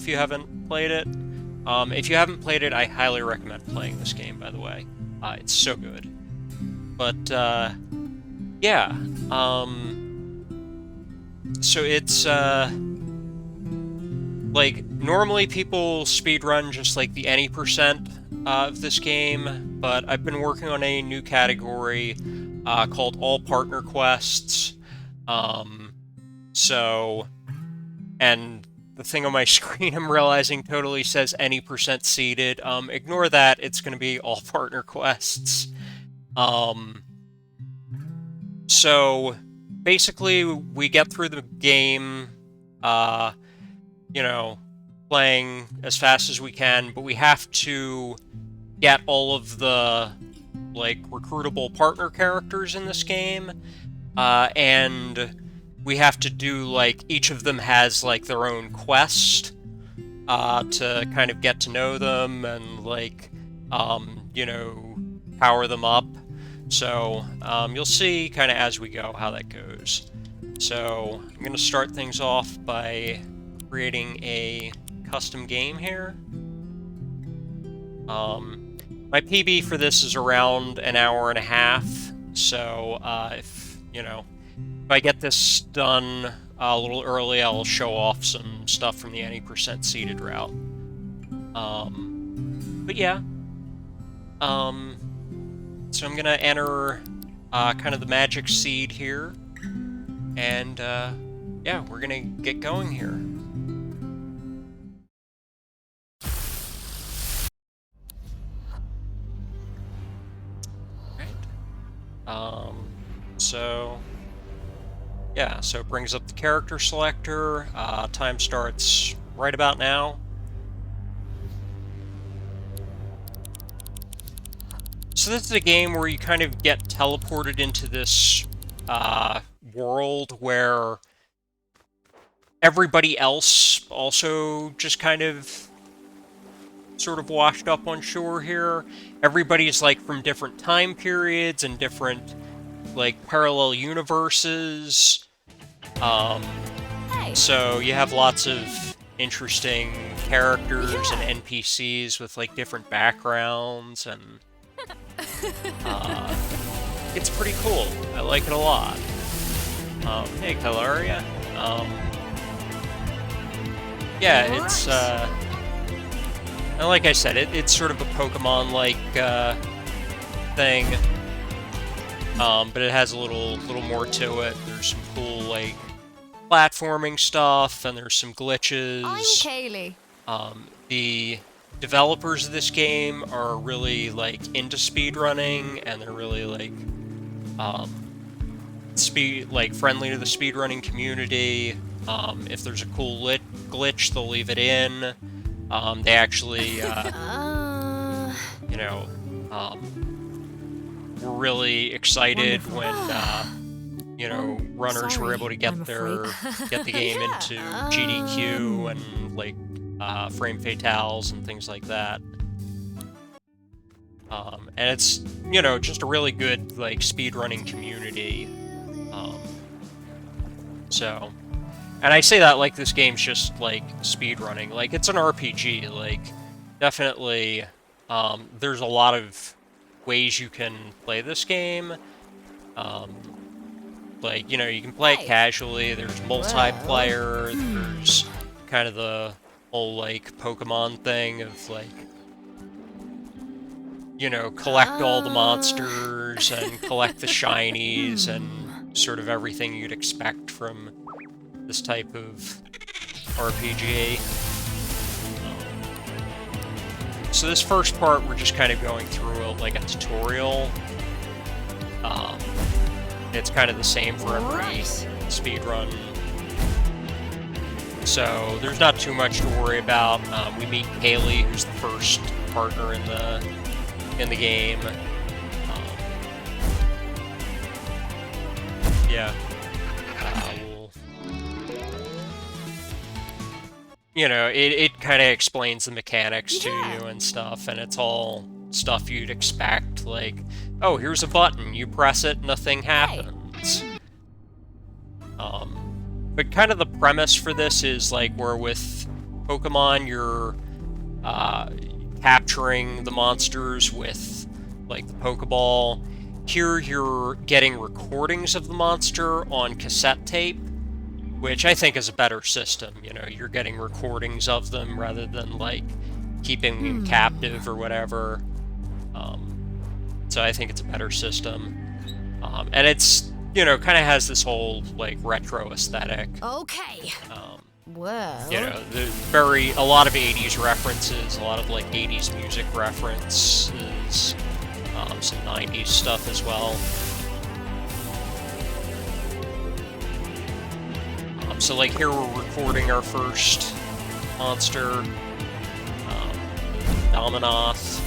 if you haven't played it. If you haven't played it, I highly recommend playing this game, by the way. It's so good. But, yeah. So it's, like, normally people speedrun just, like, the any percent of this game, but I've been working on a new category called All Partner Quests. And the thing on my screen I'm realizing totally says any percent seeded. Ignore that, it's going to be All Partner Quests. So basically we get through the game, you know, playing as fast as we can, but we have to get all of the, like, recruitable partner characters in this game, and we have to do, like, each of them has, like, their own quest, to kind of get to know them and, like, you know, power them up. So, you'll see kind of as we go how that goes. So, I'm going to start things off by creating a custom game here. My PB for this is around an hour and a half, so if, you know, if I get this done a little early, I'll show off some stuff from the any percent seeded route. But yeah. So I'm gonna enter kind of the magic seed here, and yeah, we're gonna get going here. So yeah, so it brings up the character selector. Time starts right about now. So this is a game where you kind of get teleported into this world where everybody else also just kind of sort of washed up on shore here. Everybody's like from different time periods and different like parallel universes. So you have lots of interesting characters and NPCs with like different backgrounds, and it's pretty cool. I like it a lot. Hey, Calaria. Yeah, it's and like I said, it's sort of a Pokemon-like thing, but it has a little more to it. There's some cool like platforming stuff, and there's some glitches. I'm Kaylee. The developers of this game are really like into speedrunning, and they're really like friendly to the speedrunning community. If there's a cool glitch, they'll leave it in. They actually, you know, were really excited when, you know, runners were able to get the game into GDQ and like frame fatales and things like that. And it's, you know, just a really good like speedrunning community. So. And I say that like this game's just, like, speedrunning. Like, it's an RPG, like, definitely, there's a lot of ways you can play this game. Like, you know, you can play it casually, there's multiplayer, there's kind of the whole, like, Pokemon thing of, like, you know, collect all the monsters and collect the shinies and sort of everything you'd expect from this type of RPG. So this first part, we're just kind of going through like a tutorial. It's kind of the same for every speedrun. So there's not too much to worry about. We meet Haley, who's the first partner in the game. Yeah. You know, it kind of explains the mechanics to you and stuff, and it's all stuff you'd expect, like, oh, here's a button, you press it, nothing happens. But kind of the premise for this is, like, we're with Pokemon, you're capturing the monsters with, like, the Pokeball. Here, you're getting recordings of the monster on cassette tape, which I think is a better system. You know, you're getting recordings of them rather than, like, keeping them captive or whatever. So I think it's a better system. And it's, you know, kind of has this whole, like, retro aesthetic. Okay. Well. You know, a lot of 80s references, a lot of, like, 80s music references, some 90s stuff as well. So, like, here we're recording our first monster, Dominoth,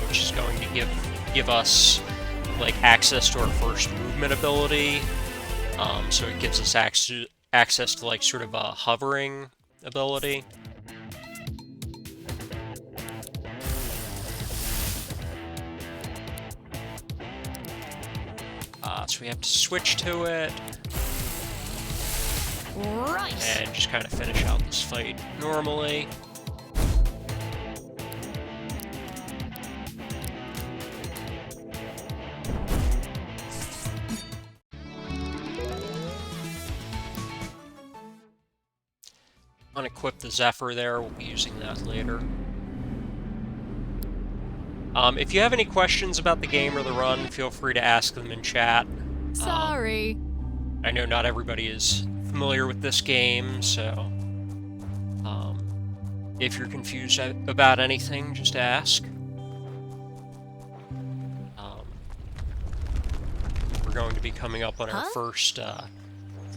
which is going to give us, like, access to our first movement ability. So it gives us access to, like, sort of a hovering ability. So we have to switch to it. Right. And just kind of finish out this fight normally. Unequip the Zephyr there, we'll be using that later. If you have any questions about the game or the run, feel free to ask them in chat. Sorry. I know not everybody is familiar with this game, so if you're confused about anything, just ask. We're going to be coming up on our first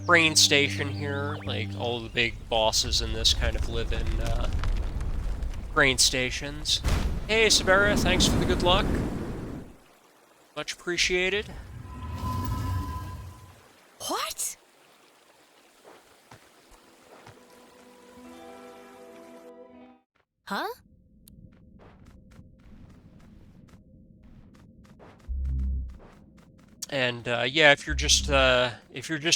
train station here. Like, all of the big bosses in this kind of live in train stations. Hey, Sabera, thanks for the good luck. Much appreciated. What? Huh? And yeah, if you're just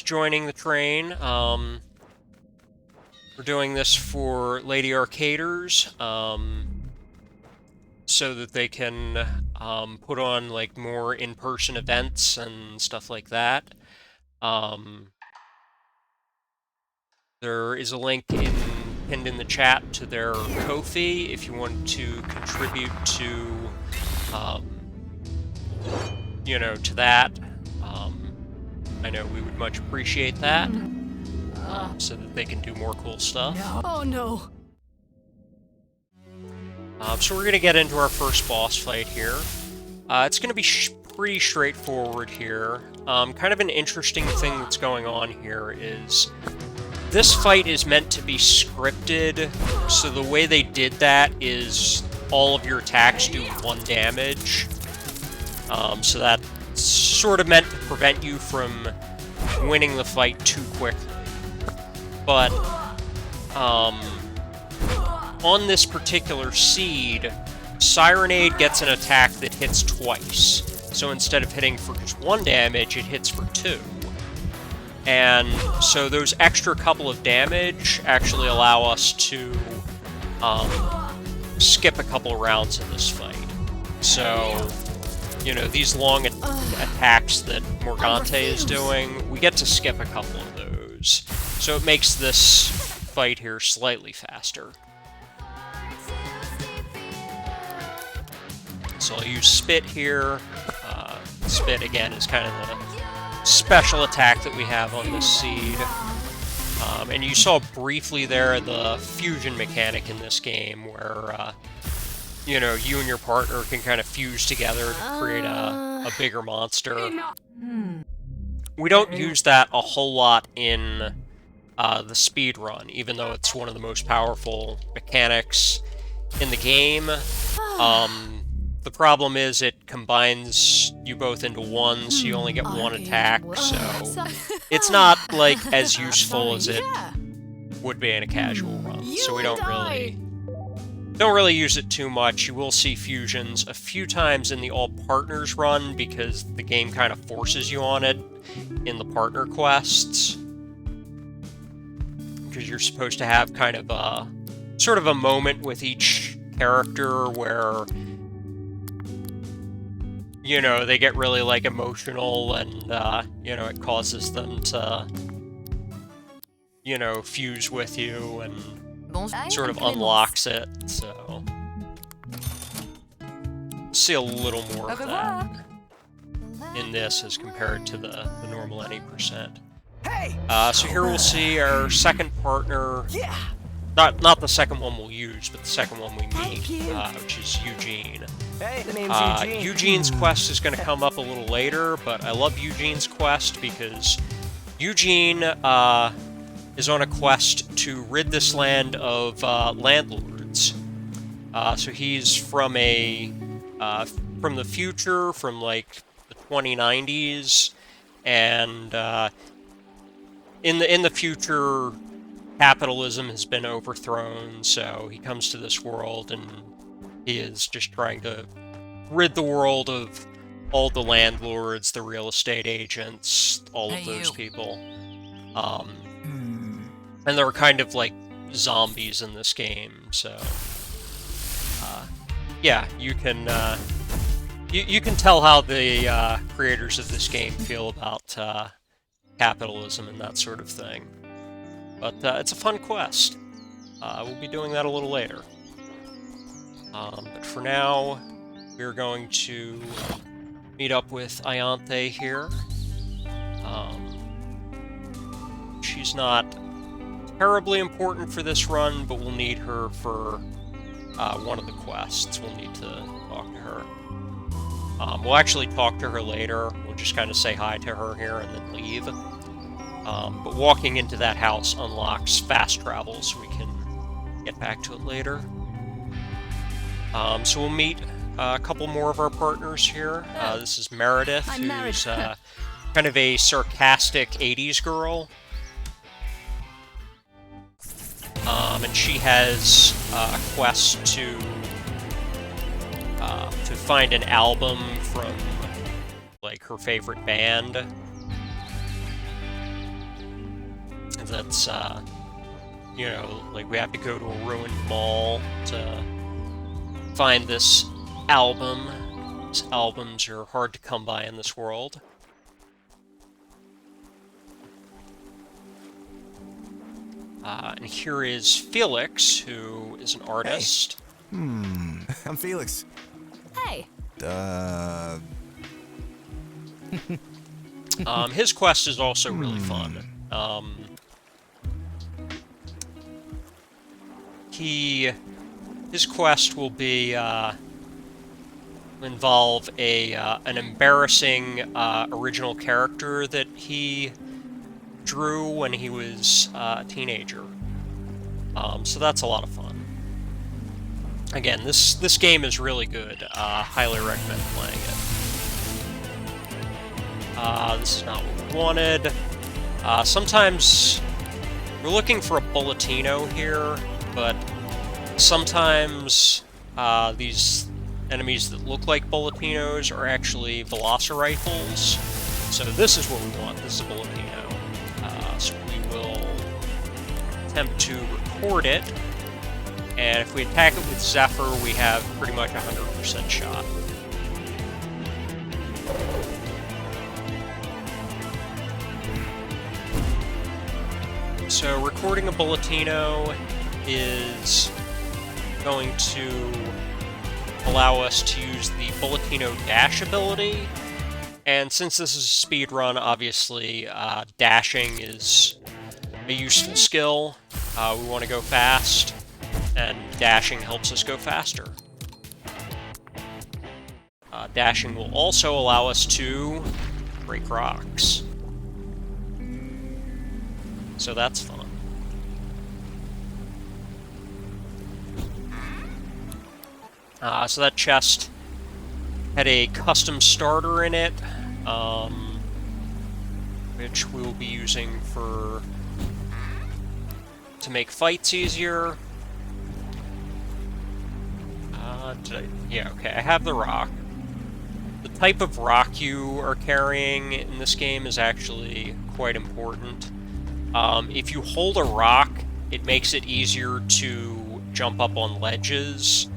joining the train, we're doing this for Lady Arcaders, so that they can put on, like, more in-person events and stuff like that. There is a link pinned in the chat to their Ko-fi if you want to contribute to, you know, to that. I know we would much appreciate that, so that they can do more cool stuff. Oh no. So we're going to get into our first boss fight here. It's going to be pretty straightforward here. Kind of an interesting thing that's going on here is this fight is meant to be scripted, so the way they did that is all of your attacks do 1 damage. So that's sort of meant to prevent you from winning the fight too quickly. But on this particular seed, Sirenade gets an attack that hits twice. So instead of hitting for just 1 damage, it hits for 2. And so those extra couple of damage actually allow us to skip a couple of rounds in this fight. So, you know, these long attacks that Morgante is doing, we get to skip a couple of those. So it makes this fight here slightly faster. So I'll use Spit here. Spit, again, is kind of the special attack that we have on this seed. And you saw briefly there the fusion mechanic in this game where, you know, you and your partner can kind of fuse together to create a bigger monster. We don't use that a whole lot in the speed run, even though it's one of the most powerful mechanics in the game. The problem is it combines you both into one, so you only get 1 attack, so it's not, like, as useful as it would be in a casual run. So we don't really use it too much. You will see fusions a few times in the all partners run because the game kind of forces you on it in the partner quests, because you're supposed to have kind of sort of a moment with each character where, you know, they get really, like, emotional and, you know, it causes them to, you know, fuse with you and sort of unlocks it, so... See a little more of that in this as compared to the normal any %. So here we'll see our second partner. Not the second one we'll use, but the second one we meet, which is Eugene. Hey, the name's Eugene. Eugene's quest is going to come up a little later, but I love Eugene's quest because Eugene is on a quest to rid this land of landlords. So he's from from the future, from like the 2090s, and in the future, capitalism has been overthrown, so he comes to this world and he is just trying to rid the world of all the landlords, the real estate agents, all of those people. And they're kind of like zombies in this game, so yeah, you can you can tell how the creators of this game feel about capitalism and that sort of thing. But it's a fun quest. We'll be doing that a little later. But for now, we're going to meet up with Ianthe here. She's not terribly important for this run, but we'll need her for one of the quests. We'll need to talk to her. We'll actually talk to her later. We'll just kind of say hi to her here and then leave. But walking into that house unlocks fast travel, so we can get back to it later. So we'll meet a couple more of our partners here. This is Meredith, who's kind of a sarcastic 80s girl. And she has a quest to find an album from, like, her favorite band. And that's, you know, like, we have to go to a ruined mall to find this album. These albums are hard to come by in this world. And here is Felix, who is an artist. Hey. I'm Felix. Hey. His quest is also really fun. His quest will be involve an embarrassing original character that he drew when he was a teenager. So that's a lot of fun. Again, this game is really good. Highly recommend playing it. This is not what we wanted. Sometimes we're looking for a Bulletino here, but sometimes these enemies that look like Bulletinos are actually Velocirifles. So this is what we want. This is a Bulletino. So we will attempt to record it, and if we attack it with Zephyr, we have pretty much 100% shot. So recording a Bulletino is going to allow us to use the Bulletino dash ability. And since this is a speed run, obviously, dashing is a useful skill. We want to go fast, and dashing helps us go faster. Dashing will also allow us to break rocks. So that's fun. So that chest had a custom starter in it, which we'll be using to make fights easier. Yeah, okay, I have the rock. The type of rock you are carrying in this game is actually quite important. If you hold a rock, it makes it easier to jump up on ledges.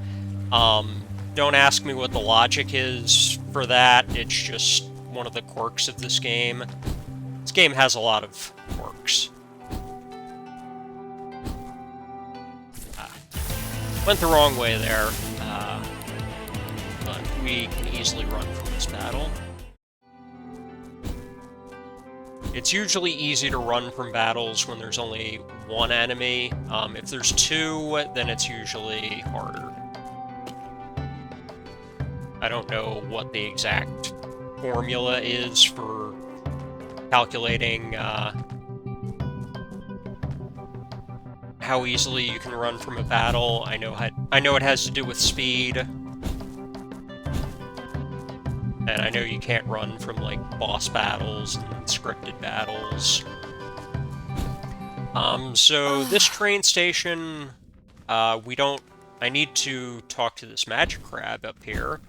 Don't ask me what the logic is for that. It's just one of the quirks of this game. This game has a lot of quirks. Went the wrong way there, but we can easily run from this battle. It's usually easy to run from battles when there's only one enemy. If there's two, then it's usually harder. I don't know what the exact formula is for calculating how easily you can run from a battle. I know it has to do with speed. And I know you can't run from, like, boss battles and scripted battles. So this train station, I need to talk to this magic crab up here,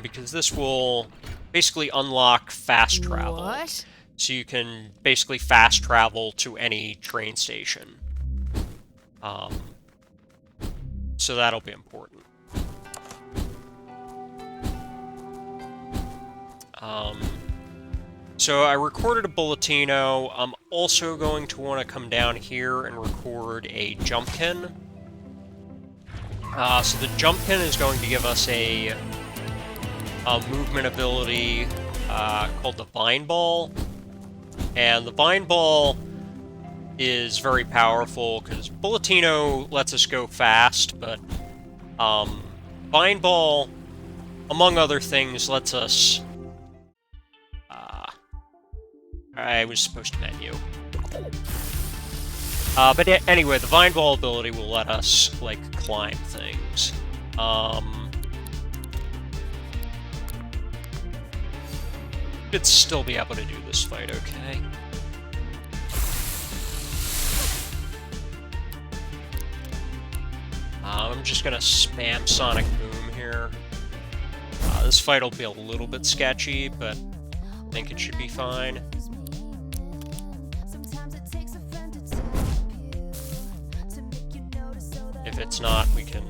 because this will basically unlock fast travel. What? So you can basically fast travel to any train station. So that'll be important. So I recorded a Bulletino. I'm also going to want to come down here and record a Jumpkin. So the Jumpkin is going to give us a movement ability called the Vine Ball. And the Vine Ball is very powerful because Bulletino lets us go fast, but Vine Ball, among other things, lets us... I was supposed to menu. But anyway, the Vine Ball ability will let us, like, climb things. Should still be able to do this fight okay. I'm just gonna spam Sonic Boom here. This fight will be a little bit sketchy, but I think it should be fine. If it's not, we can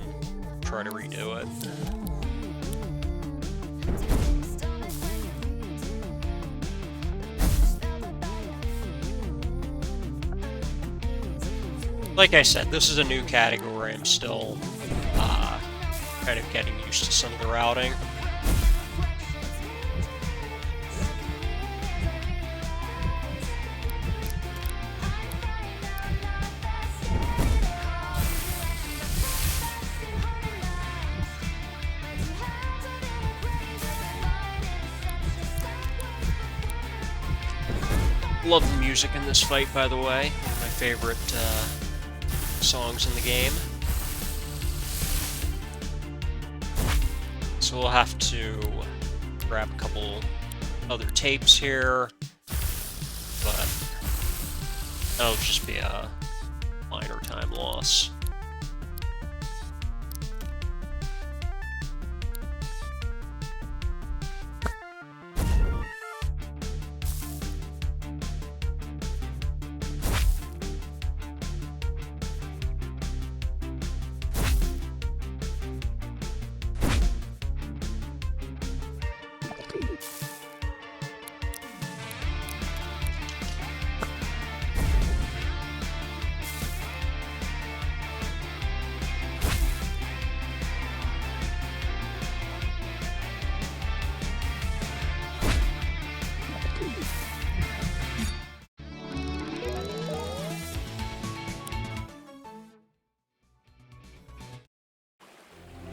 try to redo it. Like I said, this is a new category. I'm still kind of getting used to some of the routing. Love the music in this fight, by the way. One of my favorite songs in the game. So we'll have to grab a couple other tapes here, but that'll just be a minor time loss.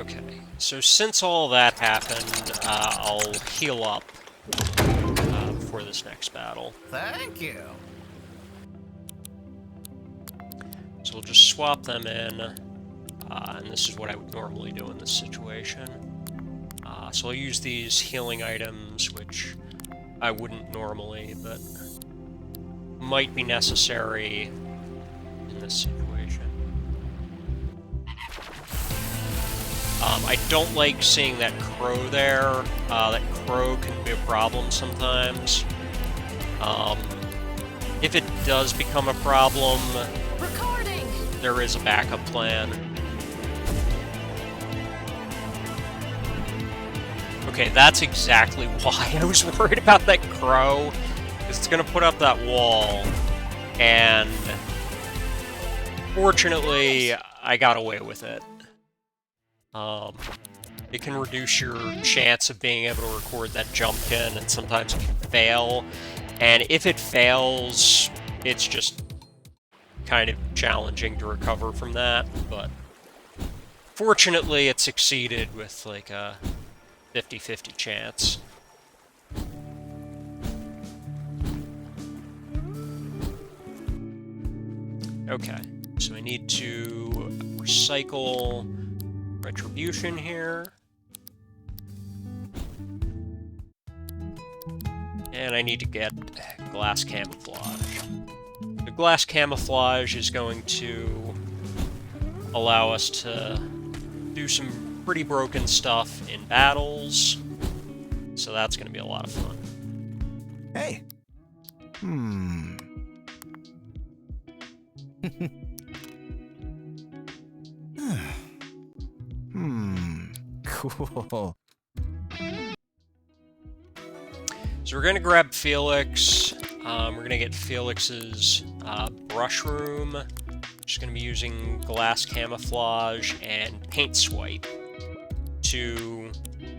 Okay, so since all that happened, I'll heal up for this next battle. Thank you. So we'll just swap them in, and this is what I would normally do in this situation. So I'll use these healing items, which I wouldn't normally, but might be necessary in this situation. I don't like seeing that crow there. That crow can be a problem sometimes. If it does become a problem, Recording. there is a backup plan. Okay, that's exactly why I was worried about that crow. It's gonna put up that wall, and fortunately, I got away with it. It can reduce your chance of being able to record that jumpkin, and sometimes it can fail. And if it fails, it's just kind of challenging to recover from that, but fortunately it succeeded with like a 50-50 chance. Okay, so I need to recycle retribution here. And I need to get glass camouflage. The glass camouflage is going to allow us to do some pretty broken stuff in battles. So that's going to be a lot of fun. Hey. Cool. So we're going to grab Felix. We're going to get Felix's brush room. Just going to be using glass camouflage and paint swipe to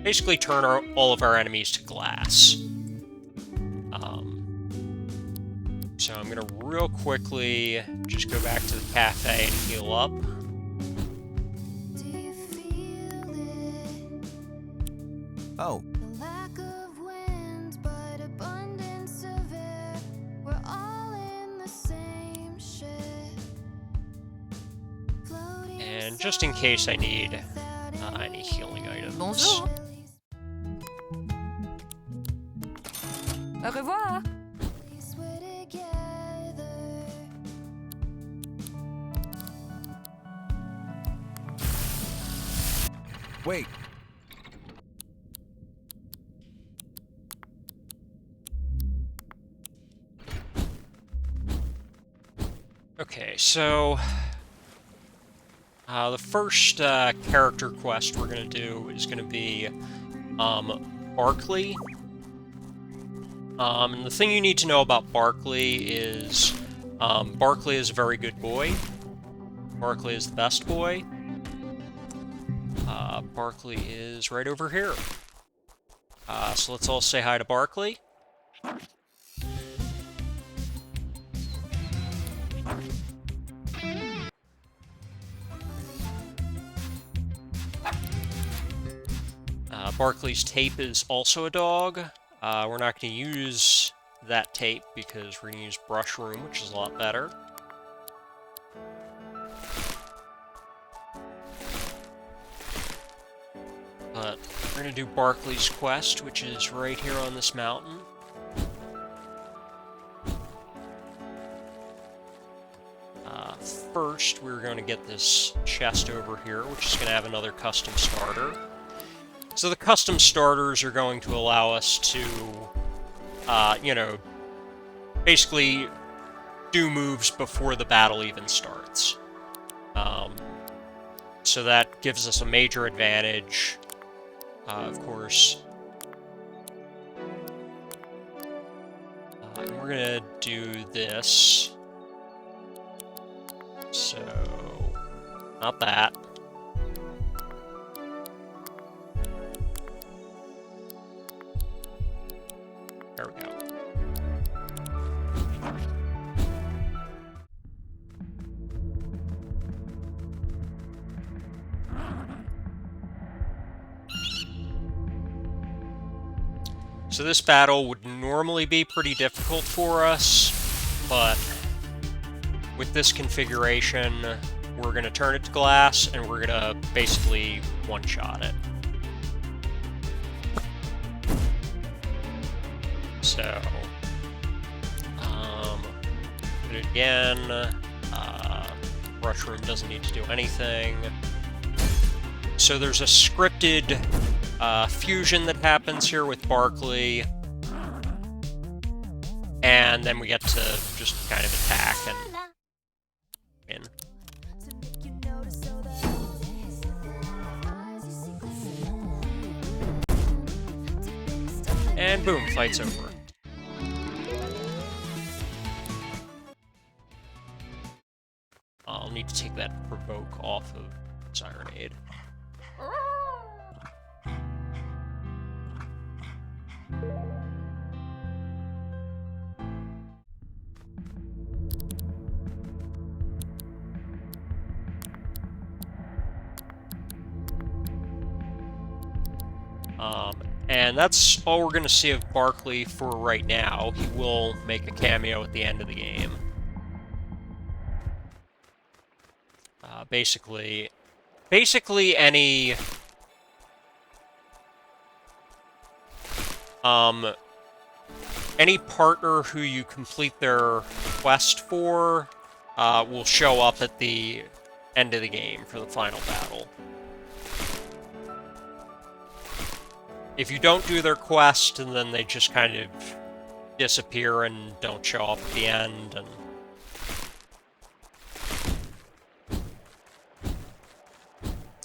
basically turn all of our enemies to glass. So I'm going to real quickly just go back to the cafe and heal up. Oh. And just in case I need any healing items. Bonjour. Au revoir. Wait. Okay, so the first character quest we're going to do is going to be Barkley. And the thing you need to know about Barkley is Barkley is a very good boy. Barkley is the best boy. Barkley is right over here. So let's all say hi to Barkley. Barkley's tape is also a dog. We're not going to use that tape because we're going to use brush room, which is a lot better. But we're going to do Barkley's quest, which is right here on this mountain. First, we're going to get this chest over here, which is going to have another custom starter. So the custom starters are going to allow us to, you know, basically do moves before the battle even starts. So that gives us a major advantage, of course. And we're going to do this. So, not that. There we go. So this battle would normally be pretty difficult for us, but with this configuration, we're going to turn it to glass, and we're going to basically one-shot it. So, put it again. Brush room doesn't need to do anything. So there's a scripted fusion that happens here with Barkley, and then we get to just kind of attack and win. And boom, fight's over. I'll need to take that provoke off of Sirenade. And that's all we're going to see of Barkley for right now. He will make a cameo at the end of the game. Basically any partner who you complete their quest for will show up at the end of the game for the final battle. If you don't do their quest, and then they just kind of disappear and don't show up at the end, and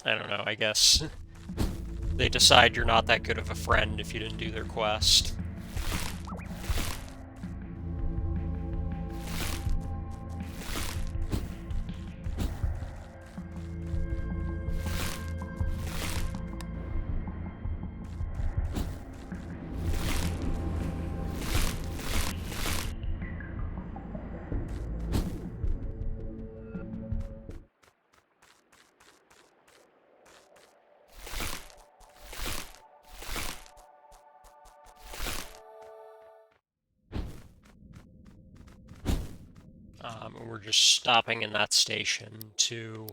I don't know, I guess they decide you're not that good of a friend if you didn't do their quest. And we're just stopping in that station to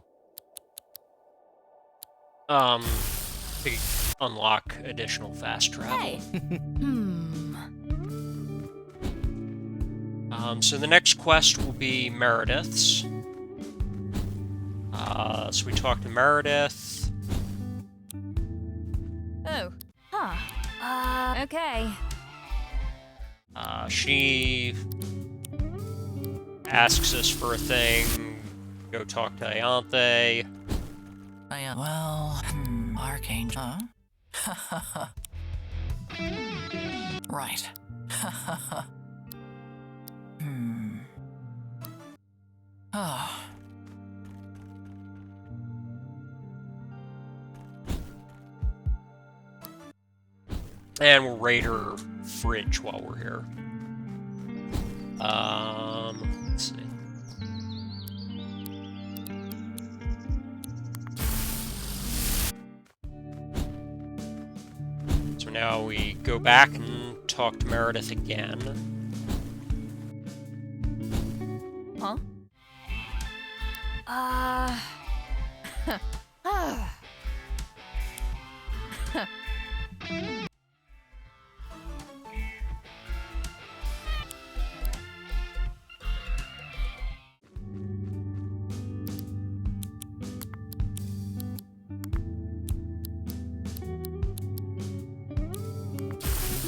unlock additional fast travel. Hey. So the next quest will be Meredith's. So we talk to Meredith. Oh. Huh. Okay. She asks us for a thing. Go talk to Ianthe. Archangel. Right. Oh. And we'll raid her fridge while we're here. Let's see. So now we go back and talk to Meredith again. Huh?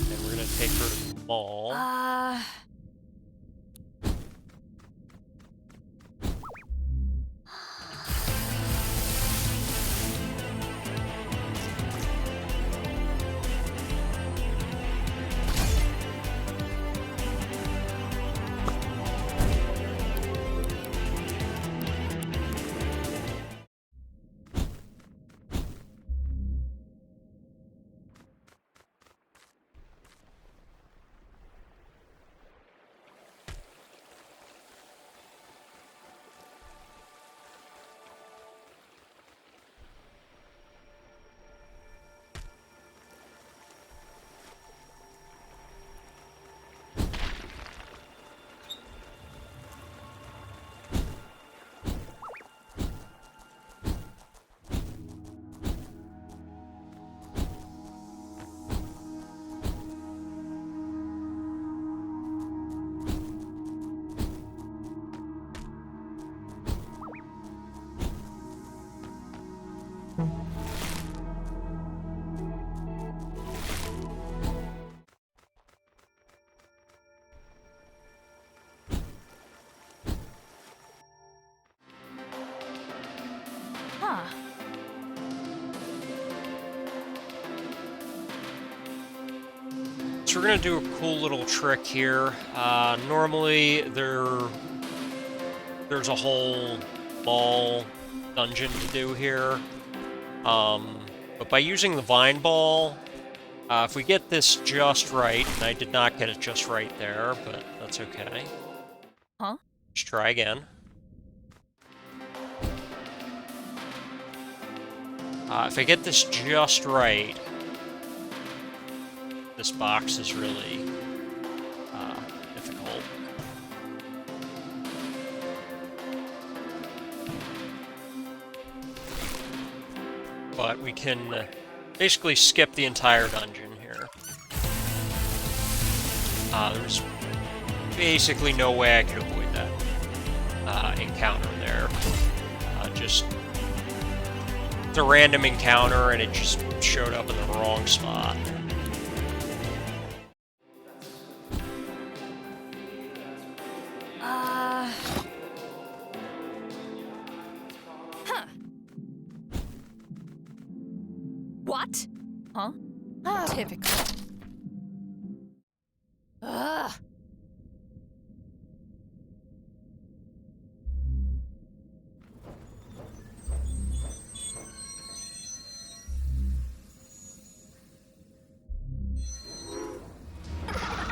And we're gonna take her to the mall. Huh. So So we're gonna do a cool little trick here. Normally there's a whole ball dungeon to do here. But by using the vine ball, if we get this just right, and I did not get it just right there, but that's okay. Huh? Let's try again. If I get this just right, this box is really difficult. But we can basically skip the entire dungeon here. There's basically no way I could avoid that encounter there. Just it's a random encounter and it just showed up in the wrong spot. What? Huh? Typical. Ugh.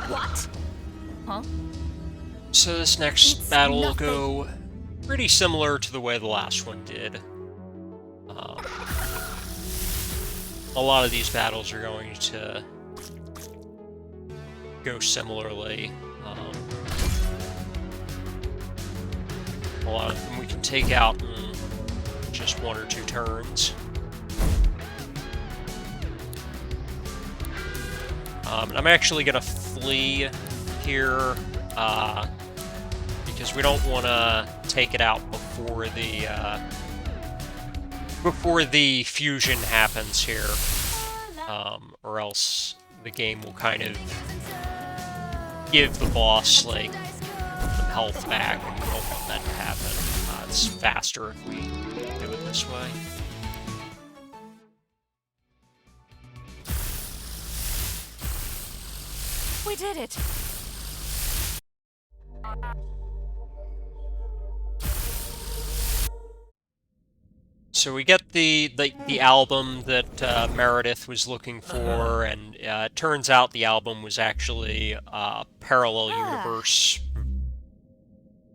What? Huh? So this next battle will go pretty similar to the way the last one did. A lot of these battles are going to go similarly. A lot of them we can take out in just 1 or 2 turns. And I'm actually going to flee here because we don't want to take it out before the fusion happens here, or else the game will kind of give the boss, like, some health back, and we don't want that to happen. It's faster if we do it this way. We did it. So we get the album that Meredith was looking for, and it turns out the album was actually a parallel universe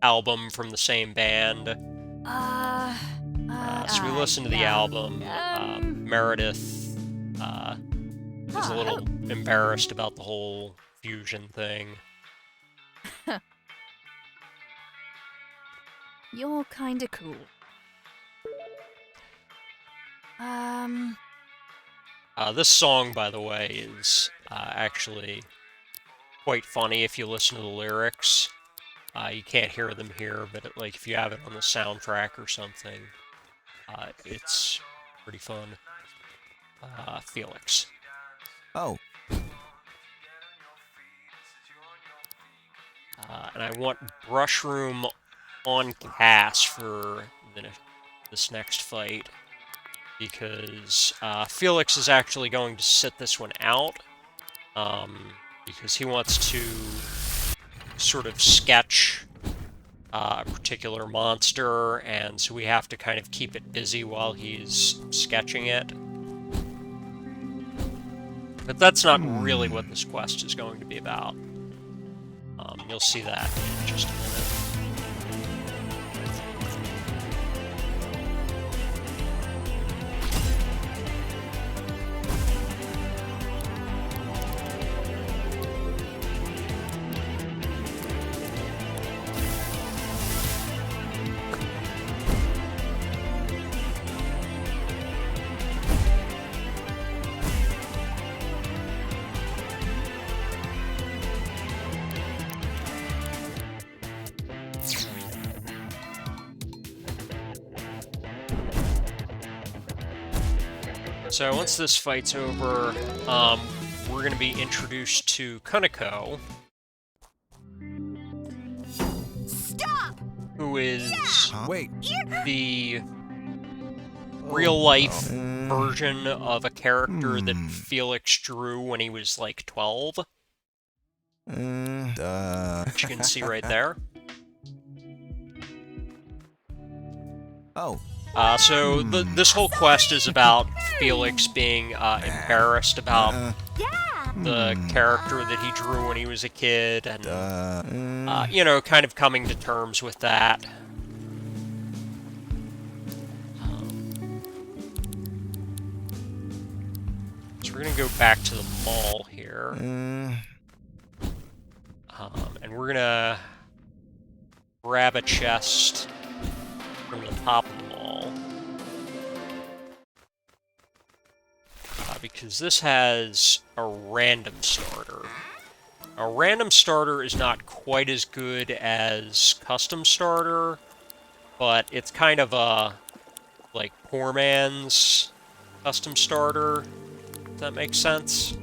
album from the same band. So we listened to the album. Meredith was a little embarrassed about the whole fusion thing. You're kinda cool. This song, by the way, is actually quite funny if you listen to the lyrics. You can't hear them here, but like if you have it on the soundtrack or something, it's pretty fun. Felix. Oh. And I want Brushroom on Cass for this next fight, because Felix is actually going to sit this one out, because he wants to sort of sketch a particular monster, and so we have to kind of keep it busy while he's sketching it. But that's not really what this quest is going to be about. You'll see that in just a minute. So once this fight's over, we're going to be introduced to Kuniko. Stop! Who is Wait. the real-life version of a character that Felix drew when he was like 12. which you can see right there. Oh. So this whole quest is about Felix being embarrassed about the character that he drew when he was a kid, and you know, kind of coming to terms with that. So we're gonna go back to the mall here, and we're gonna grab a chest from the top of the mall. Because this has a random starter. A random starter is not quite as good as custom starter, but it's kind of a, like, poor man's custom starter, if that makes sense.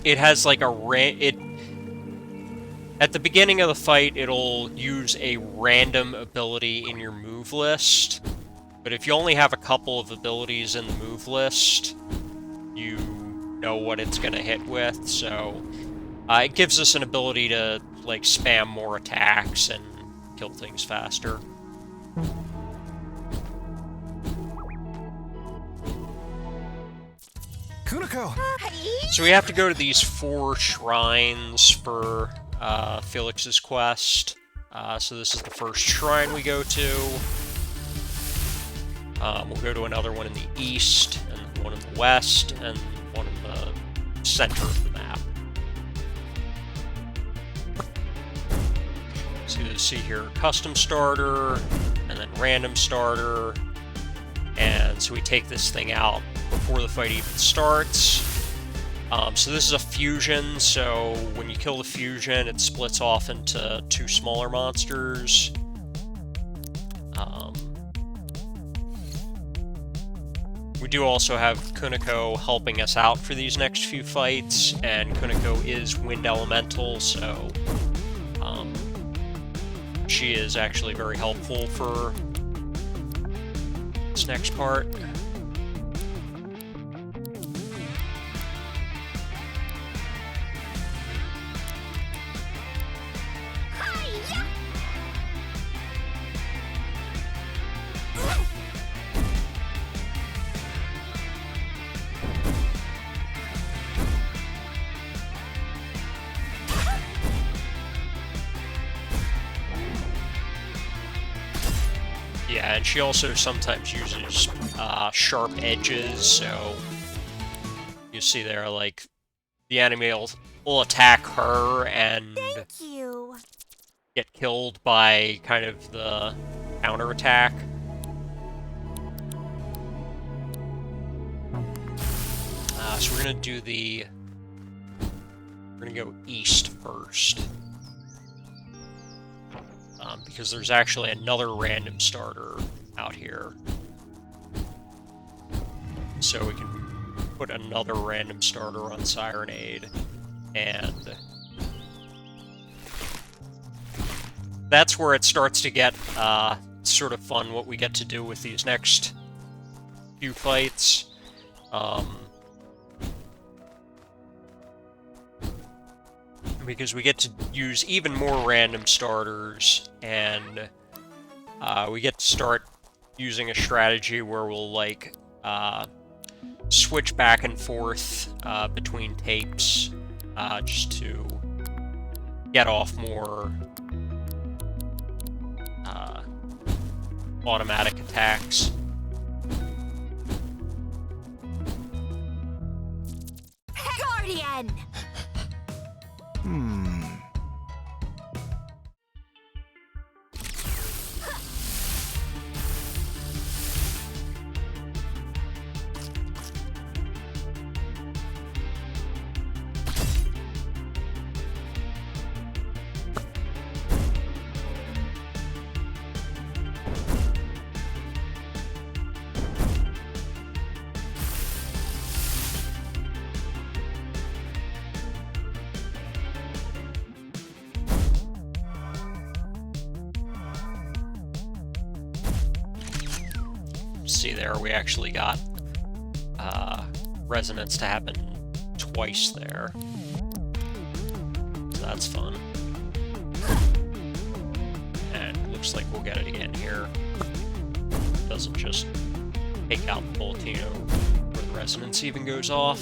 It has, like, at the beginning of the fight, it'll use a random ability in your move list, but if you only have a couple of abilities in the move list, you know what it's going to hit with, so it gives us an ability to, like, spam more attacks and kill things faster. Kuniko! So we have to go to these 4 shrines for Felix's quest. So this is the first shrine we go to. We'll go to another one in the east, and one in the west, and one in the center of the map. So you see here, custom starter, and then random starter. And so we take this thing out before the fight even starts. So this is a fusion, so when you kill the fusion, it splits off into 2 smaller monsters. We do also have Kuniko helping us out for these next few fights, and Kuniko is Wind Elemental, so she is actually very helpful for this next part. Yeah, and she also sometimes uses sharp edges, so you see there, like, the enemy will attack her and get killed by kind of the counterattack. So we're gonna go east first. Because there's actually another random starter out here. So we can put another random starter on Sirenade, and that's where it starts to get sort of fun, what we get to do with these next few fights. Because we get to use even more random starters, and we get to start using a strategy where we'll, like, switch back and forth between tapes just to get off more automatic attacks. Guardian! See there, we actually got resonance to happen twice there. So that's fun. And looks like we'll get it again here. Doesn't just take out the volcano where the resonance even goes off.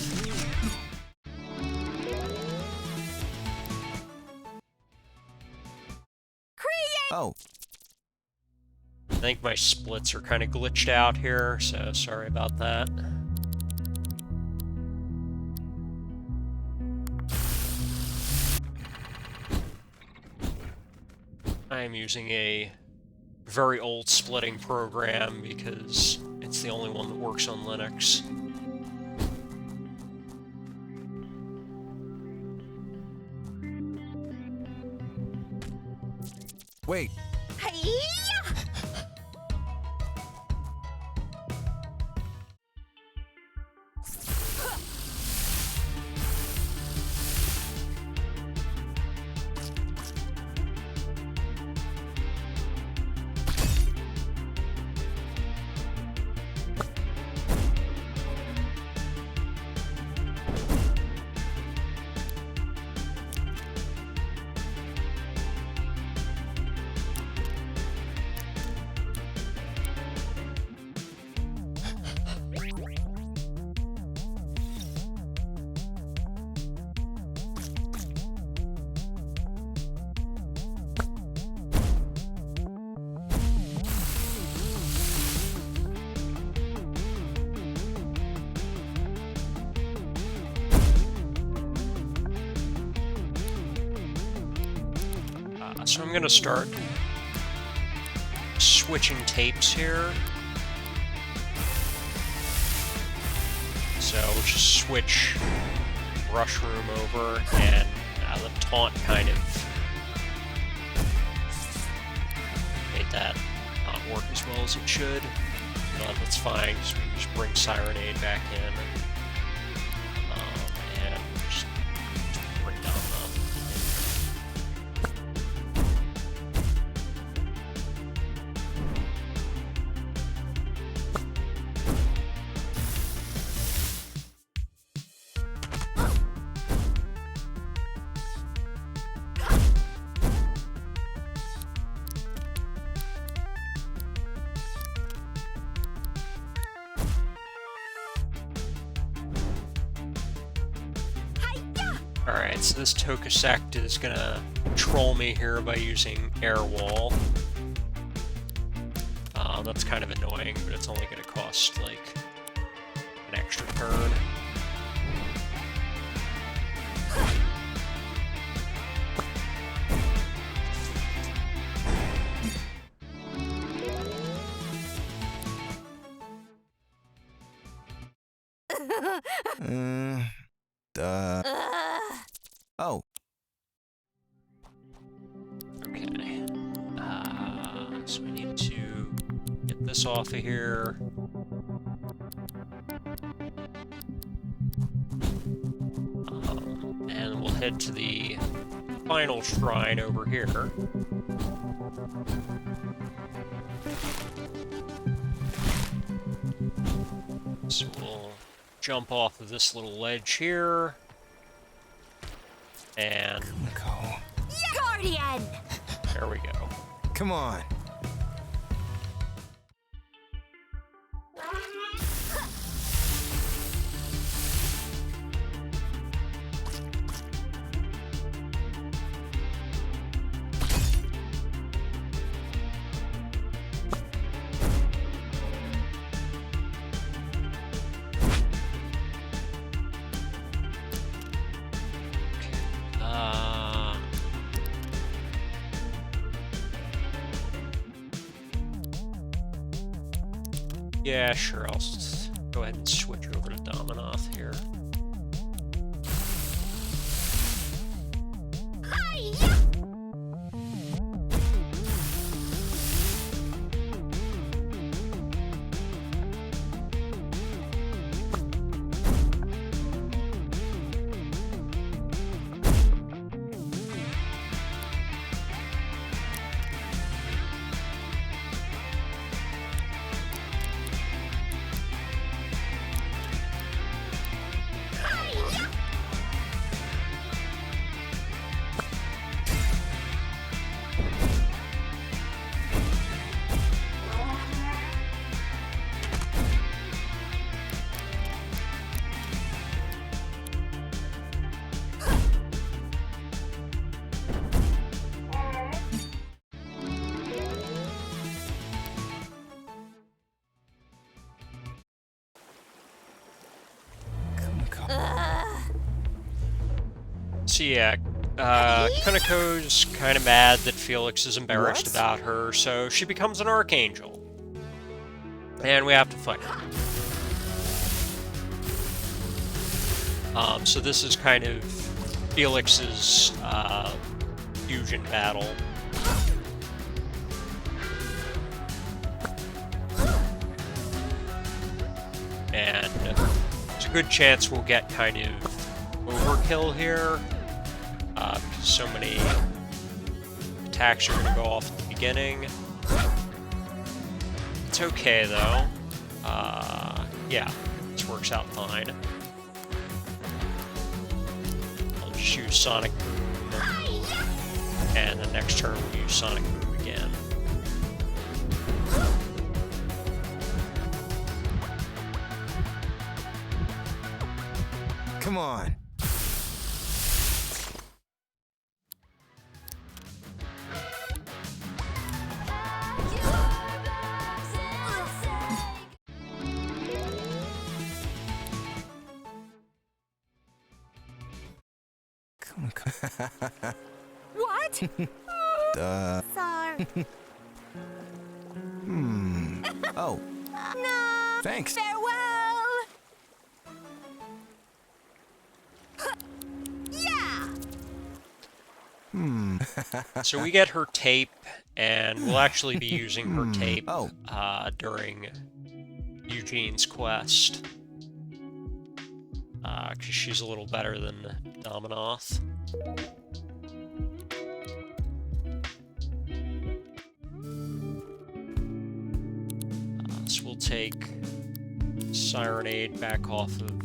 Oh, I think my splits are kind of glitched out here, so sorry about that. I am using a very old splitting program because it's the only one that works on Linux. wait. So I'm gonna start switching tapes here. So we'll just switch Rush Room over, and the taunt kind of made that not work as well as it should. But that's fine, because we can just bring Sirenade back in. And just bring down the... Alright, so this Cassette is gonna troll me here by using Air Wall. That's kind of annoying, but it's only gonna cost, like, an extra turn. Oh, Okay. So we need to get this off of here. And we'll head to the final shrine over here. So we'll jump off of this little ledge here. And go. Guardian! there we go. Come on. Yeah, sure, I'll go ahead and switch over to Dominoth here. So yeah, Kunako's kind of mad that Felix is embarrassed What? about her, so she becomes an archangel. And we have to fight her. So this is kind of Felix's fusion battle. And there's a good chance we'll get kind of overkill here, because so many attacks are going to go off at the beginning. It's okay though. Yeah, this works out fine. I'll just use Sonic Boom, and the next turn we'll use Sonic Boom again. Come on. What? Duh. Sorry. Oh, No. thanks. Farewell. Yeah. So we get her tape, and we'll actually be using her tape Oh. During Eugene's quest. Because she's a little better than Dominoth. So we'll take Sirenade back off of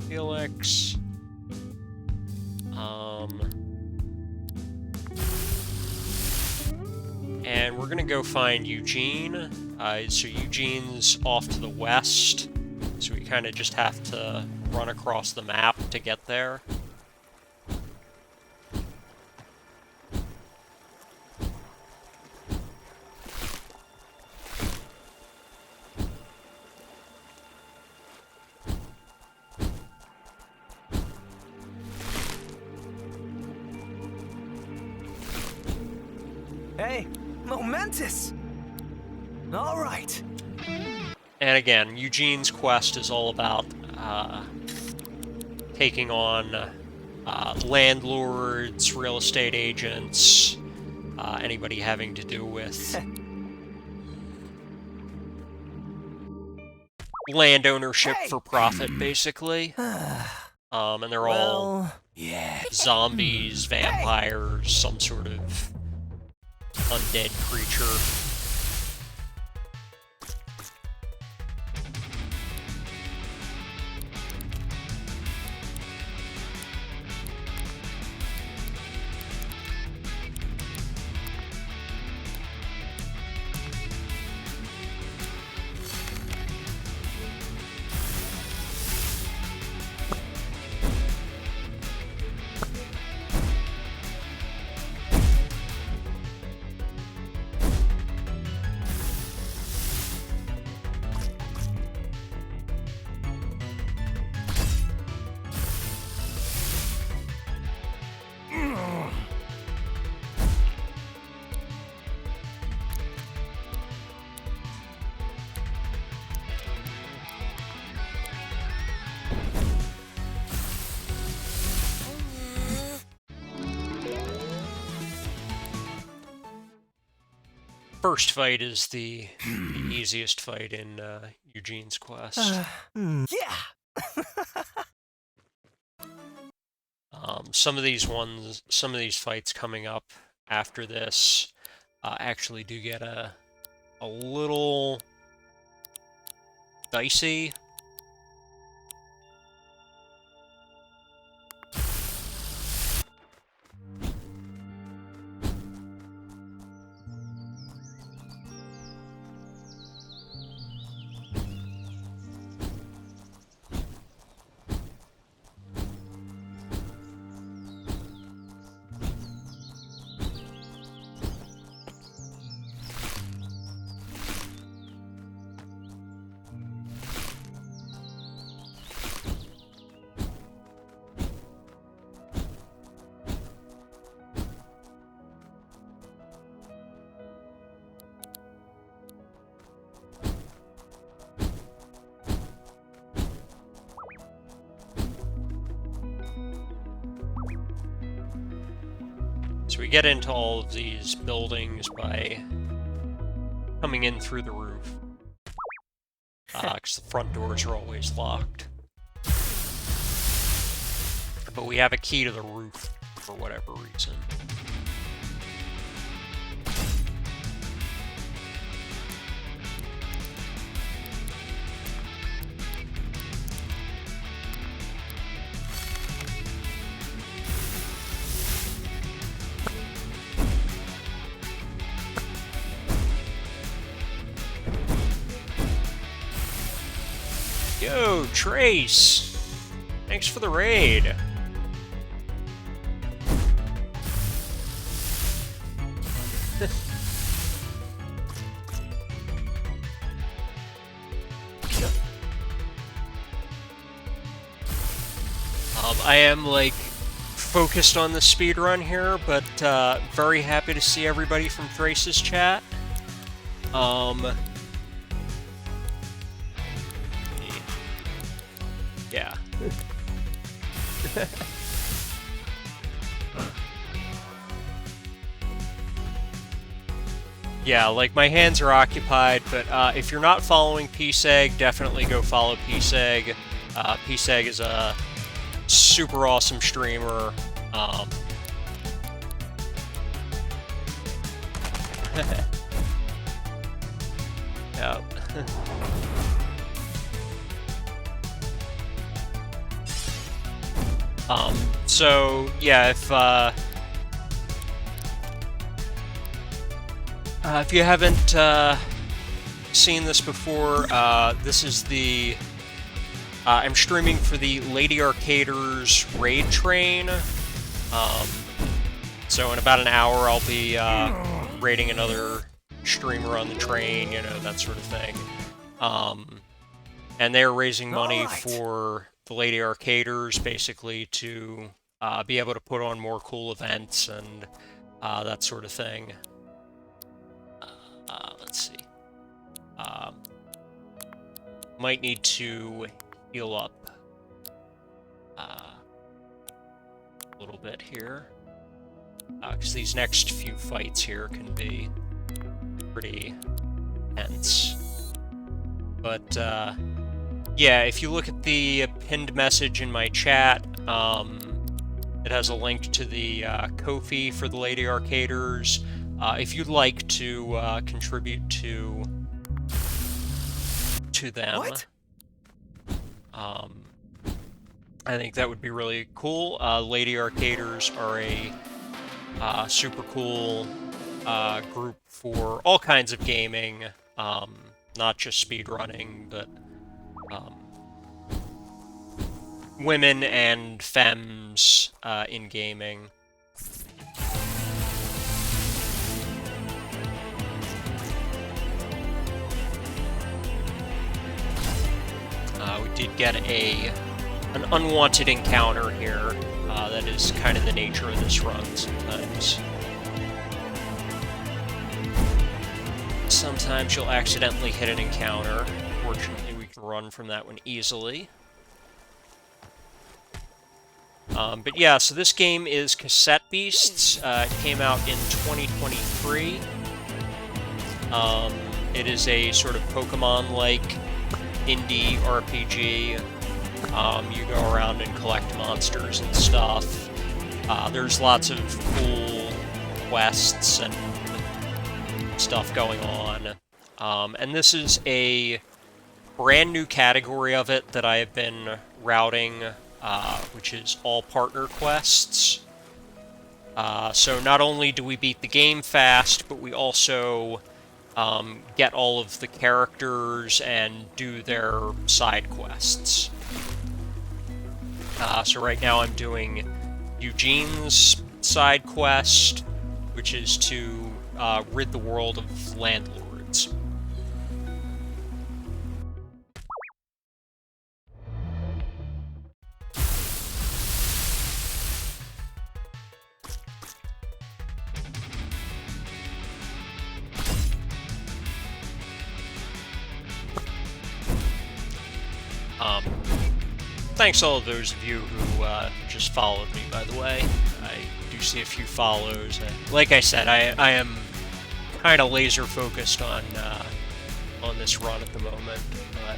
Felix. And we're gonna go find Eugene. So Eugene's off to the west, so we kind of just have to run across the map to get there. Hey, momentous. All right. And again, Eugene's quest is all about taking on landlords, real estate agents, anybody having to do with land ownership for profit, basically. And they're all Well, yeah. zombies, vampires, some sort of undead creature. First fight is the easiest fight in Eugene's quest. Yeah. Some of these fights coming up after this actually do get a little dicey. So we get into all of these buildings by coming in through the roof. Because the front doors are always locked. But we have a key to the roof for whatever reason. Yo, Trace! Thanks for the raid. I am, like, focused on the speedrun here, but very happy to see everybody from Trace's chat. Yeah. Yeah, like, my hands are occupied, but if you're not following PSEG, definitely go follow PSEG. PSEG is a super awesome streamer. Yep. So, yeah, if you haven't seen this before, this is the... I'm streaming for the Lady Arcaders raid train. So in about an hour, I'll be raiding another streamer on the train, you know, that sort of thing. And they're raising money for the Lady Arcaders, basically, to be able to put on more cool events and that sort of thing. Let's see. Might need to heal up a little bit here. Because these next few fights here can be pretty tense. But, yeah, if you look at the pinned message in my chat, it has a link to the Ko-fi for the Lady Arcaders. If you'd like to contribute to them, What? I think that would be really cool. Lady Arcaders are a super cool group for all kinds of gaming, not just speedrunning, but women and femmes in gaming. We did get an unwanted encounter here. That is kind of the nature of this run sometimes. Sometimes you'll accidentally hit an encounter. Fortunately, we can run from that one easily. But yeah, so this game is Cassette Beasts. It came out in 2023. It is a sort of Pokemon-like indie RPG. You go around and collect monsters and stuff. There's lots of cool quests and stuff going on. And this is a brand new category of it that I have been routing, which is all partner quests. So not only do we beat the game fast, but we also get all of the characters and do their side quests. So right now I'm doing Eugene's side quest, which is to rid the world of landlords. Thanks all of those of you who just followed me, by the way. I do do see a few follows. Like I said, I am kind of laser focused on this run at the moment. But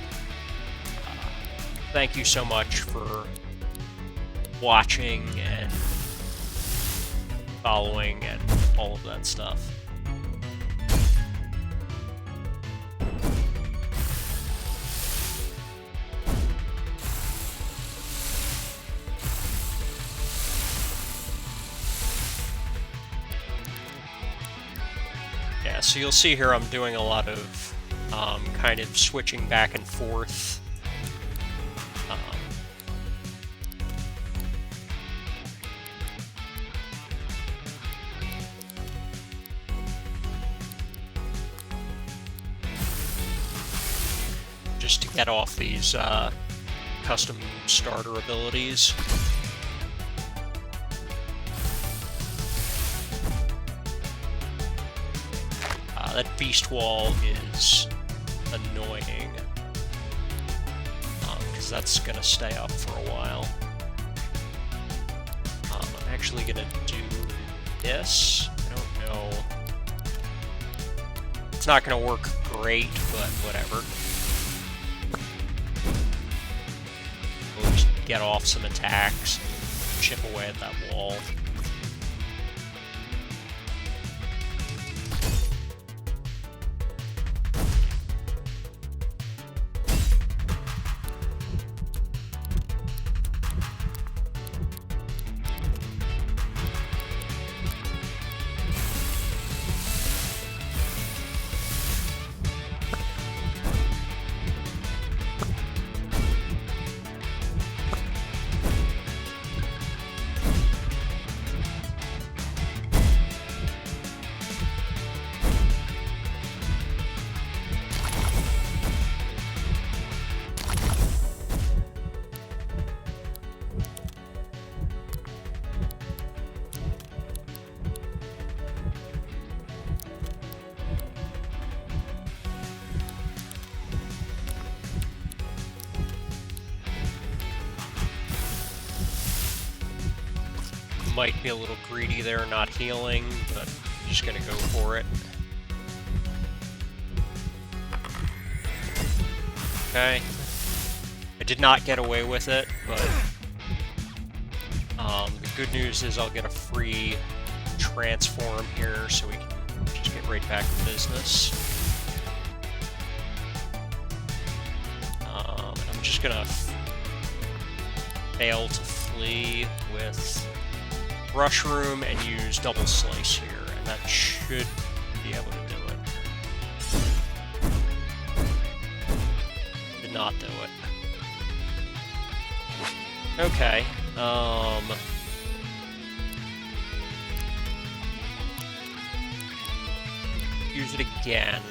thank you so much for watching and following and all of that stuff. Yeah, so you'll see here I'm doing a lot of kind of switching back and forth. Just to get off these custom starter abilities. That beast wall is annoying, because that's gonna stay up for a while. I'm actually gonna do this. I don't know. It's not gonna work great, but whatever. We'll just get off some attacks, chip away at that wall. Might be a little greedy there, not healing, but I'm just gonna go for it. Okay. I did not get away with it, but the good news is I'll get a free transform here, so we can just get right back to business. I'm just gonna fail to flee with Rushroom and use double slice here, and that should be able to do it. Did not do it. Okay. Use it again.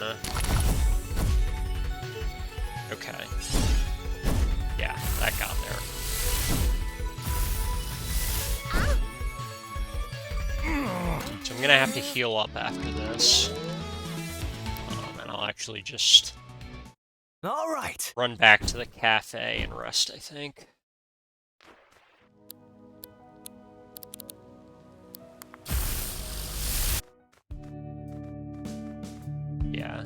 Okay. Yeah, that got there. So I'm gonna have to heal up after this, and I'll actually just All right. run back to the cafe and rest, I think. Yeah.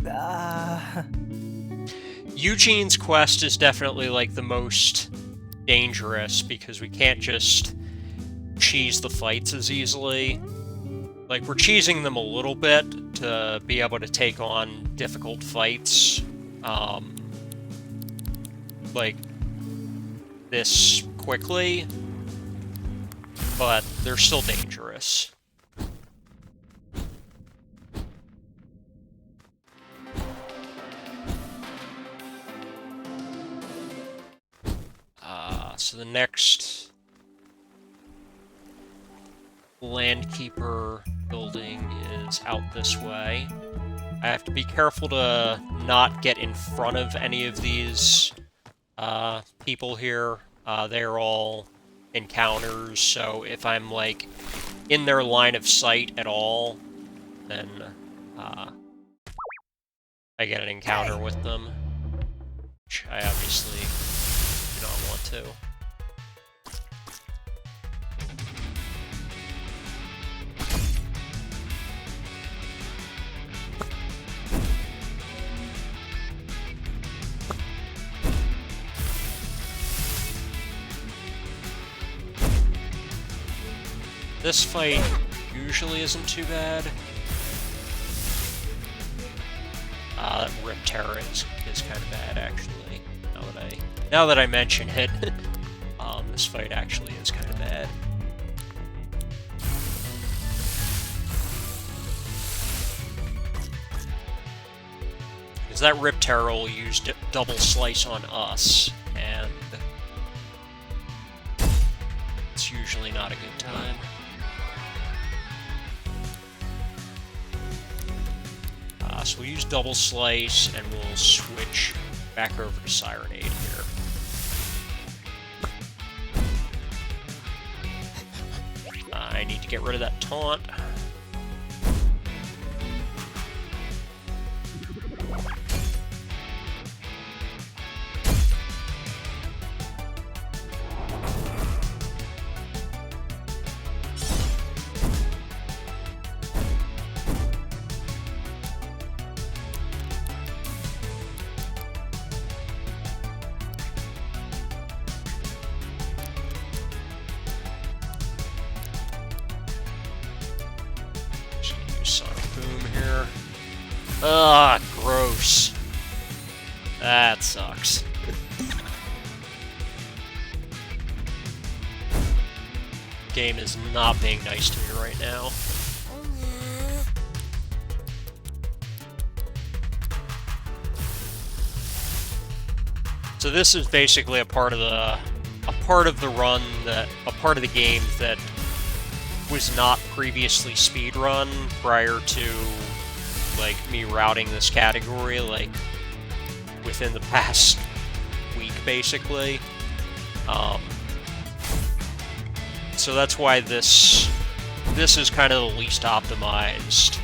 Yeah. Eugene's quest is definitely like the most dangerous because we can't just cheese the fights as easily. Like, we're cheesing them a little bit to be able to take on difficult fights, like this quickly, but they're still dangerous. So the next Landkeeper building is out this way. I have to be careful to not get in front of any of these people here. They're all encounters, so if I'm like in their line of sight at all, then I get an encounter with them, which I obviously do not want to. this fight usually isn't too bad. That Rip Terror is kind of bad, actually. Now that I mention it, this fight actually is kind of bad. Because that Rip Terror will use double slice on us, and it's usually not a good time. So we'll use double slice, and we'll switch back over to Sirenade here. I need to get rid of that taunt. Ugh, gross. That sucks. Game is not being nice to me right now. So this is basically a part of the run that a part of the game that was not previously speedrun prior to like me routing this category like within the past week basically. So that's why this is kind of the least optimized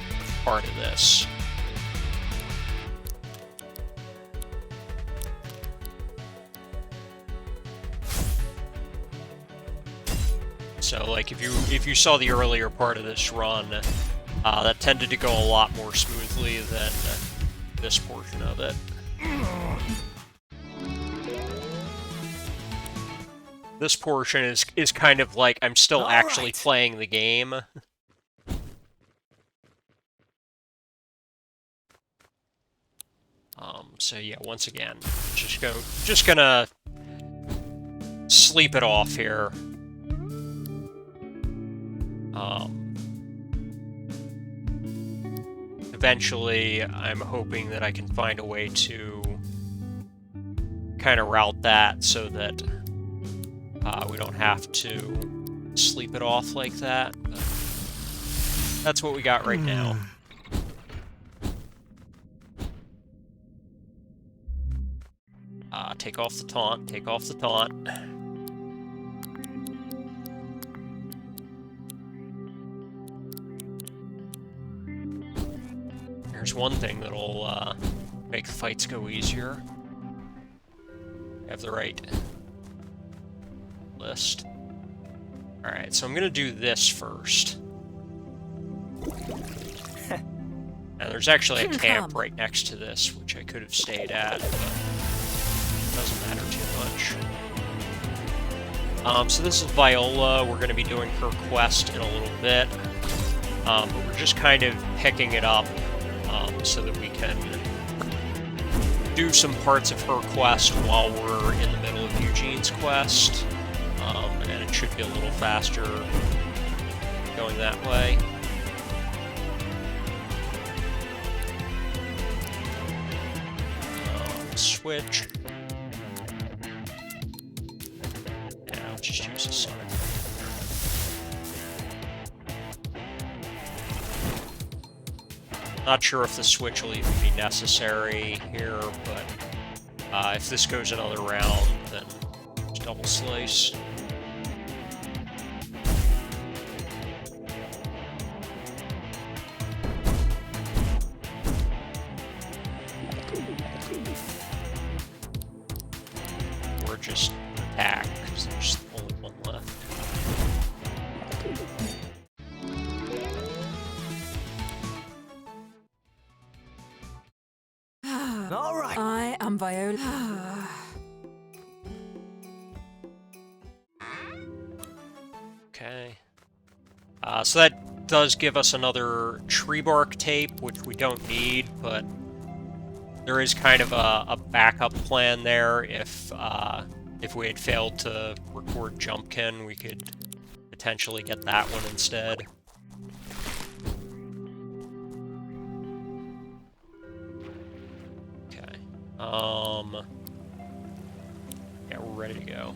part of this. So like if you saw the earlier part of this run, that tended to go a lot more smoothly than this portion of it. This portion is kind of like I'm still actually playing the game. So yeah, once again, just gonna sleep it off here. Eventually, I'm hoping that I can find a way to kind of route that so that we don't have to sleep it off like that. But that's what we got right now. Take off the taunt, take off the taunt. There's one thing that'll make the fights go easier. Have the right list. Alright, so I'm gonna do this first. And there's actually a camp right next to this, which I could have stayed at, but it doesn't matter too much. So this is Viola. We're going to be doing her quest in a little bit. But we're just kind of picking it up so that we can do some parts of her quest while we're in the middle of Eugene's quest. And it should be a little faster going that way. Switch. Yeah, I'll just use a Sonic. Not sure if the switch will even be necessary here, but if this goes another round, then just double slice. Or just attack, because there's only one left. All right. I am Viola. Okay. So that does give us another tree bark tape, which we don't need, but there is kind of a backup plan there. If we had failed to record Jumpkin, we could potentially get that one instead. Okay. Yeah, we're ready to go.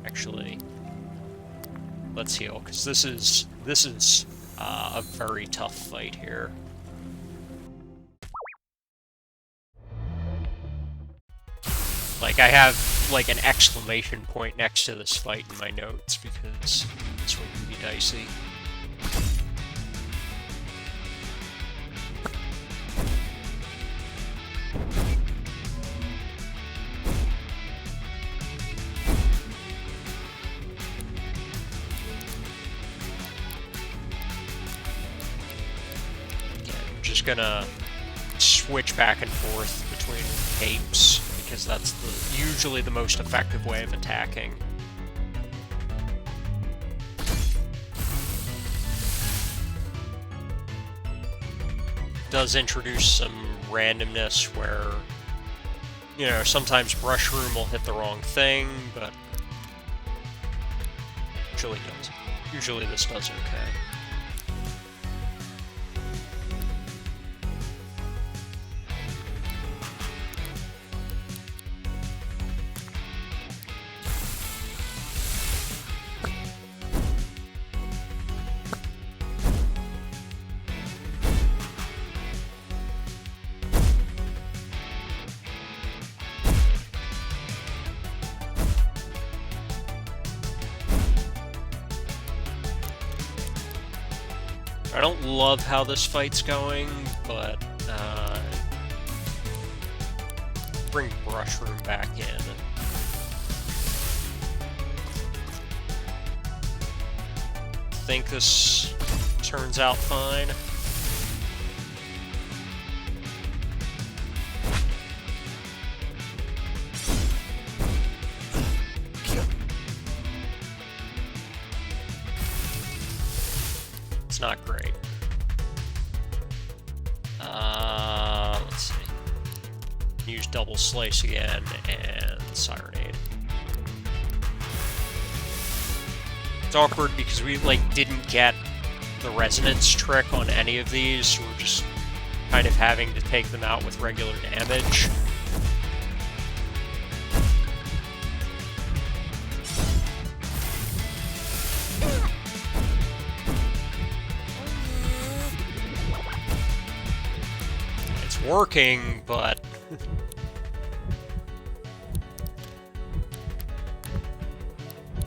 Actually, let's heal, because this is a very tough fight here. Like, I have like an exclamation point next to this fight in my notes because this one can be dicey. Just gonna switch back and forth between tapes because that's usually the most effective way of attacking. Does introduce some randomness where, you know, sometimes Brushroom will hit the wrong thing, but usually this does okay. I don't love how this fight's going, but bring Brushroom back in. I think this turns out fine. It's not great. Let's see. Use Double Slice again and Sirenade. It's awkward because we didn't get the resonance trick on any of these, so we're just kind of having to take them out with regular damage. Working, but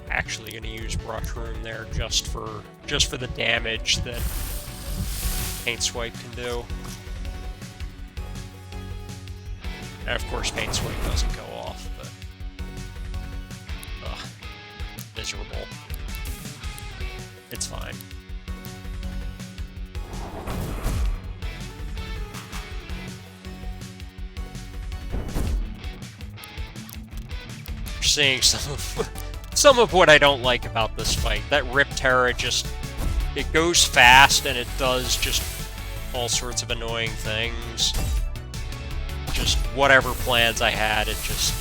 actually gonna use Brushroom there just for the damage that Paint Swipe can do. And of course Paint Swipe doesn't go off, but miserable. It's fine. Seeing some of what I don't like about this fight. That Rip Terra it goes fast and it does just all sorts of annoying things. Just whatever plans I had, it just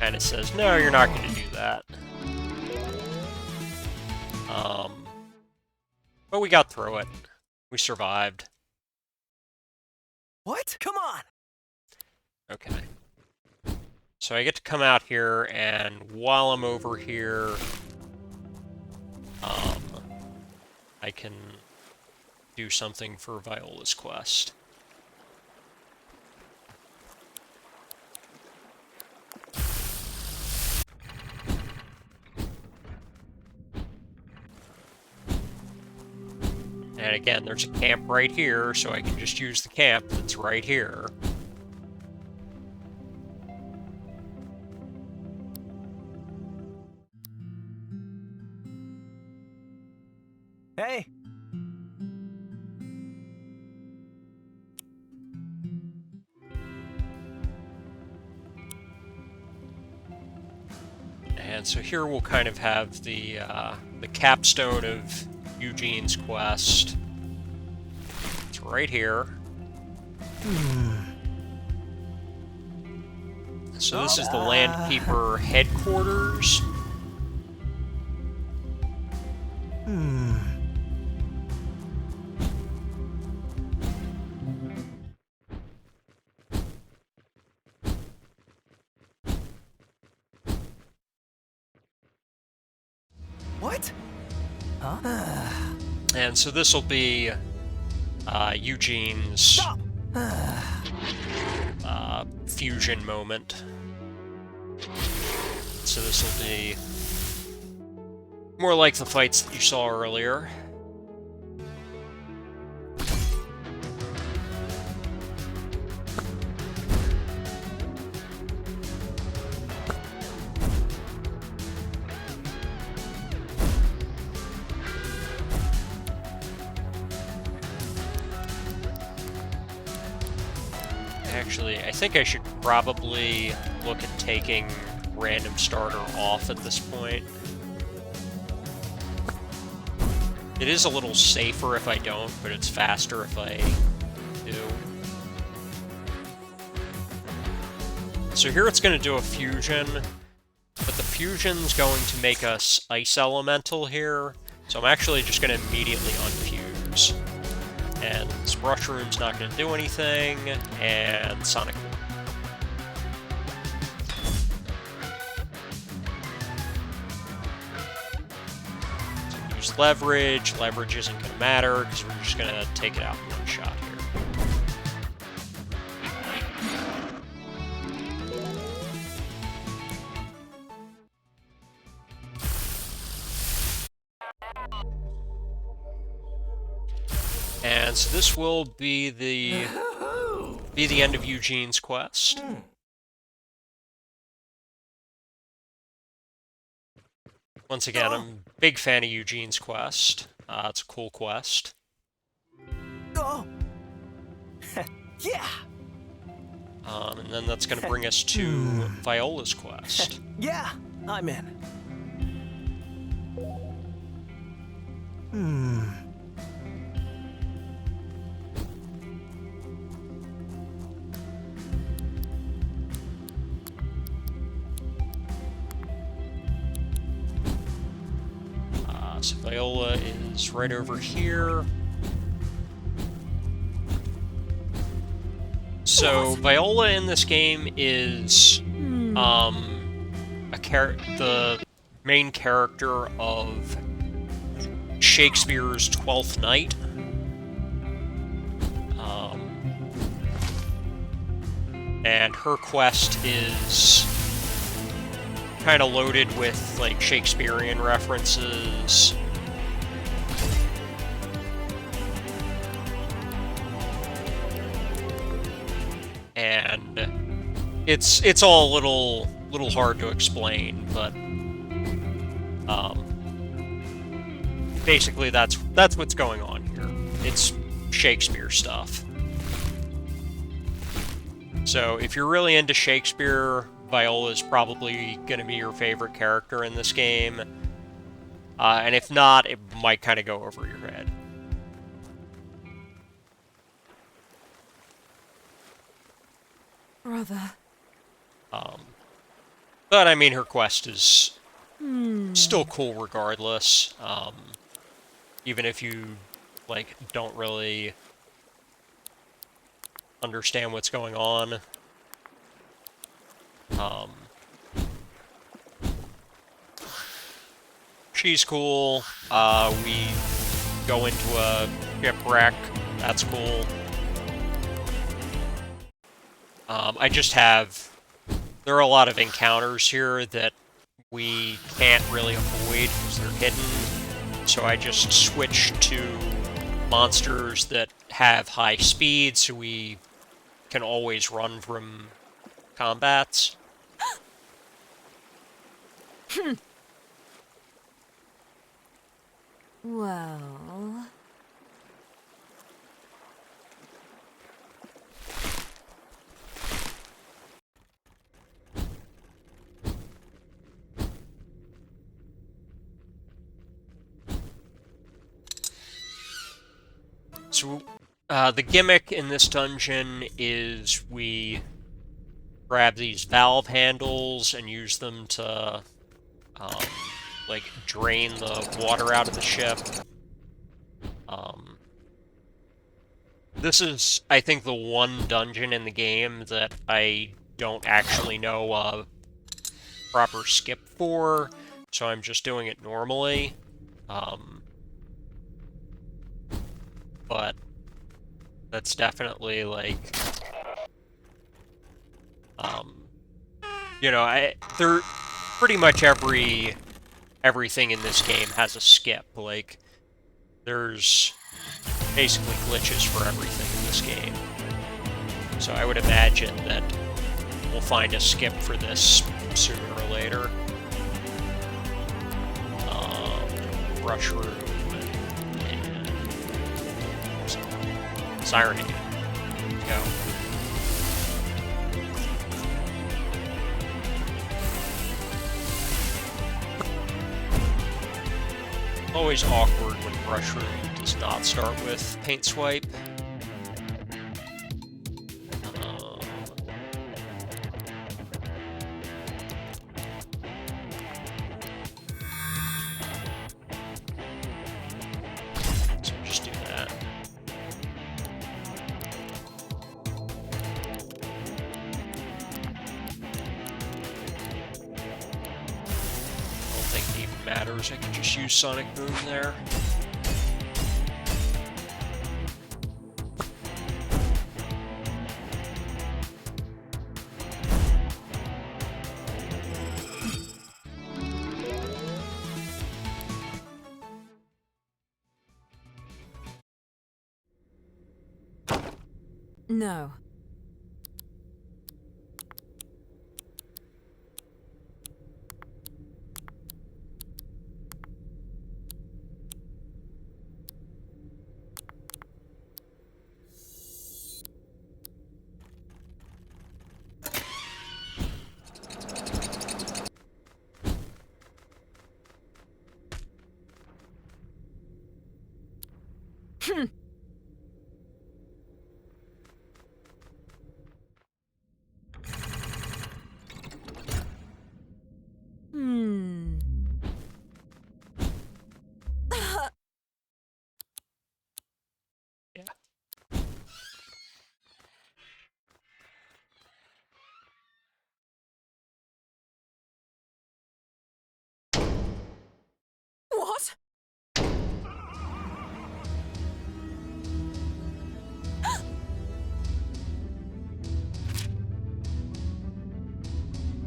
kind of says, no, you're not going to do that. But we got through it. We survived. What? Come on! Okay. So I get to come out here, and while I'm over here, I can do something for Viola's quest. And again, there's a camp right here, so I can just use the camp that's right here. Hey! And so here we'll kind of have the capstone of Eugene's quest. It's right here. So this is the Landkeeper headquarters. What? Huh? And so this will be Eugene's Stop! fusion moment. So this will be more like the fights that you saw earlier. Actually, I think I should probably look at taking random starter off at this point. It is a little safer if I don't, but it's faster if I do. So here it's going to do a fusion, but the fusion's going to make us Ice Elemental here, so I'm actually just going to immediately unfuse. And Brush Room's not going to do anything, and Sonic Boom. So use Leverage. Leverage isn't going to matter, because we're just going to take it out in one shot here. And so this will be the end of Eugene's quest. Once again, I'm a big fan of Eugene's quest. It's a cool quest. Oh. Yeah. And then that's going to bring us to Viola's quest. Yeah, I'm in. So Viola is right over here. So Viola in this game is the main character of Shakespeare's Twelfth Night. And her quest is kind of loaded with like Shakespearean references. And it's all a little hard to explain, but basically that's what's going on here. It's Shakespeare stuff. So if you're really into Shakespeare, Viola is probably going to be your favorite character in this game. And if not, it might kind of go over your head. Brother. But I mean, her quest is still cool regardless. Even if you, like, don't really understand what's going on. She's cool. We go into a shipwreck. That's cool. I just have... There are a lot of encounters here that we can't really avoid because they're hidden. So I just switched to monsters that have high speed so we can always run from combats. Well... So, the gimmick in this dungeon is we grab these valve handles and use them to, like, drain the water out of the ship. This is, I think, the one dungeon in the game that I don't actually know a proper skip for, so I'm just doing it normally. But that's definitely, like, you know, there pretty much everything in this game has a skip. Like, there's basically glitches for everything in this game. So I would imagine that we'll find a skip for this sooner or later. Rush room and Siren Head. Go. Always awkward when Brush Room does not start with Paint Swipe. So just do that. I don't think it even matters. I can just use Sonic Boom there. No. Hmm. Yeah. What?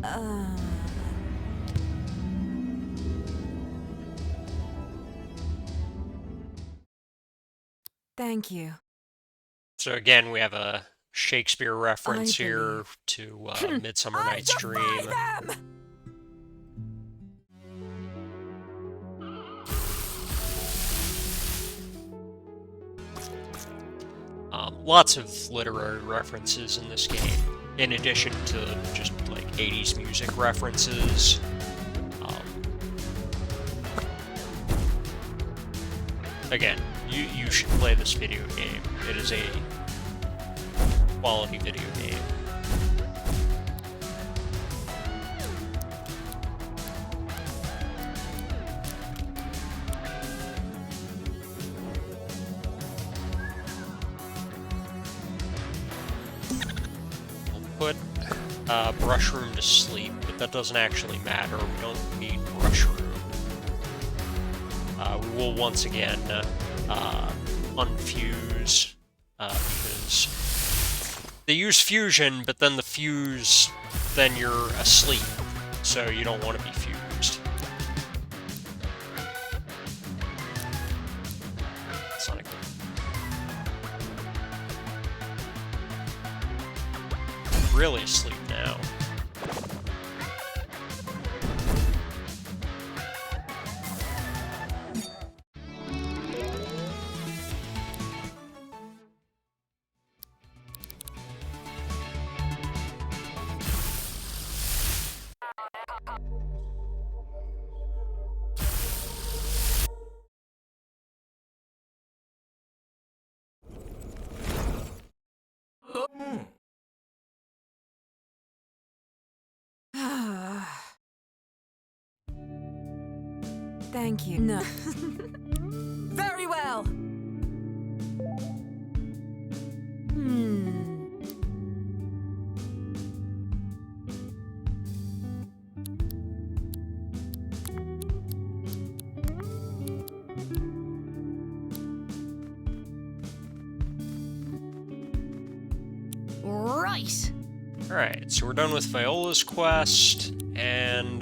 Uh... Thank you. So again, we have a Shakespeare reference I here to Midsummer I Night's defy Dream. them! Lots of literary references in this game, in addition to just like 80s music references. Again, you should play this video game. It is a quality video game. We'll put Brush Room to sleep, but that doesn't actually matter. We don't need Brush Room. We will once again unfuse, because they use fusion, but then the fuse, then you're asleep, so you don't want to be fused. Sonic. Really asleep now. Thank you. No. Very well. Right. Alright, so we're done with Viola's quest, and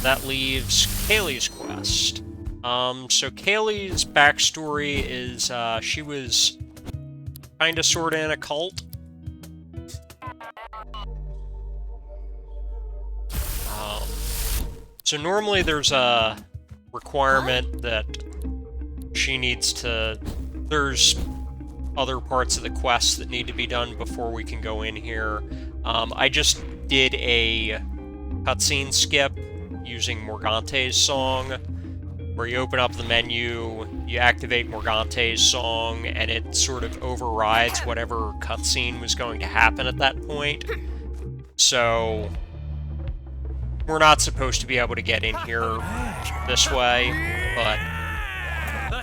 that leaves Kaylee's quest. So Kaylee's backstory is, she was kinda sorta in a cult. So normally there's a requirement that she needs to... There's other parts of the quest that need to be done before we can go in here. I just did a cutscene skip using Morgante's song, where you open up the menu, you activate Morgante's song, and it sort of overrides whatever cutscene was going to happen at that point. So we're not supposed to be able to get in here this way, but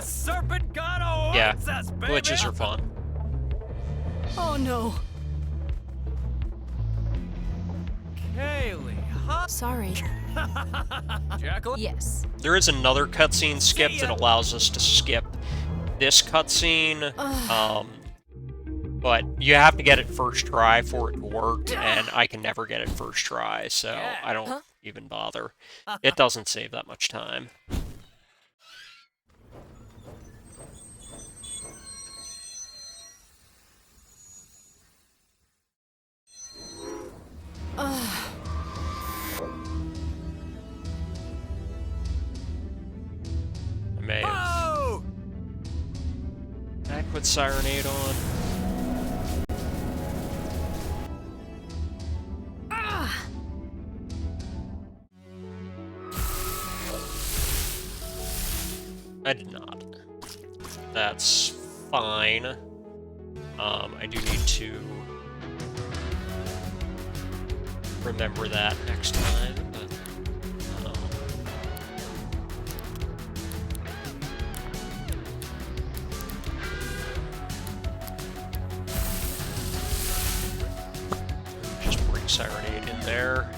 The serpent god awaits yeah, us, baby. glitches are fun. Oh no. Kaylee, huh? Sorry. Jackal? Yes. There is another cutscene skip that allows us to skip this cutscene, but you have to get it first try for it to work, and I can never get it first try, so I don't even bother. It doesn't save that much time. I may have... Oh! I put Sirenade on. I did not. That's fine. I do need to remember that next time, but just bring Sirenade in there,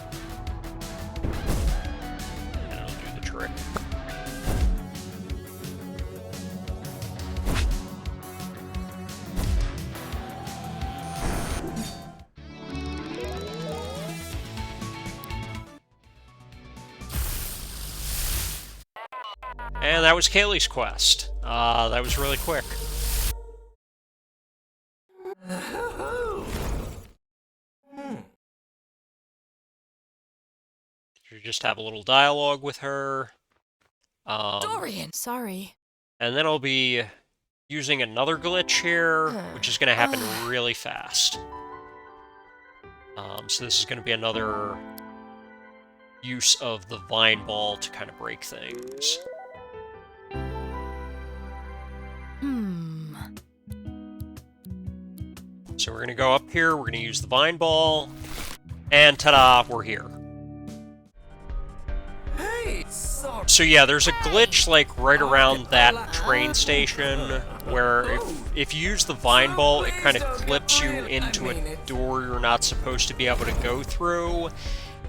and it'll do the trick. And that was Kaylee's quest. That was really quick. You just have a little dialogue with her. Dorian. Sorry. And then I'll be using another glitch here, which is going to happen really fast. So this is going to be another use of the Vine Ball to kind of break things. So we're going to go up here, we're going to use the Vine Ball, and ta-da, we're here. Hey, sorry. So yeah, there's a glitch like right around that train station where if you use the Vine Ball, it kind of clips you into a door you're not supposed to be able to go through,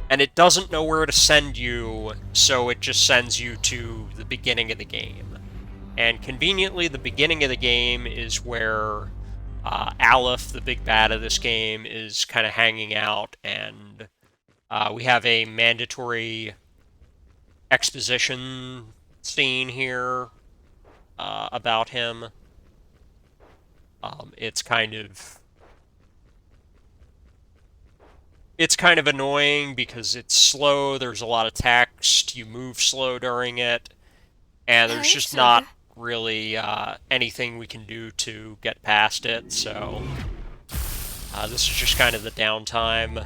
and it doesn't know where to send you, so it just sends you to the beginning of the game. And conveniently, the beginning of the game is where Aleph, the big bad of this game, is kind of hanging out, and we have a mandatory exposition scene here about him. It's kind of annoying because it's slow, there's a lot of text, you move slow during it, and there's just not really anything we can do to get past it, so this is just kind of the downtime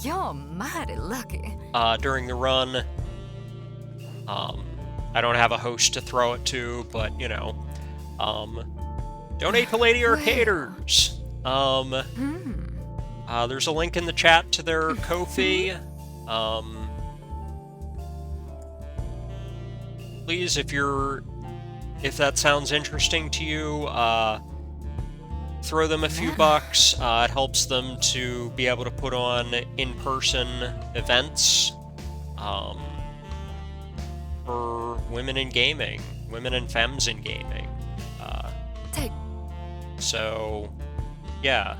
You're mighty lucky. during the run. I don't have a host to throw it to, but, you know, donate to Lady Arcaders! There's a link in the chat to their Ko-fi. Please, if that sounds interesting to you, throw them a few bucks. It helps them to be able to put on in-person events for women in gaming, women and femmes in gaming. So, yeah,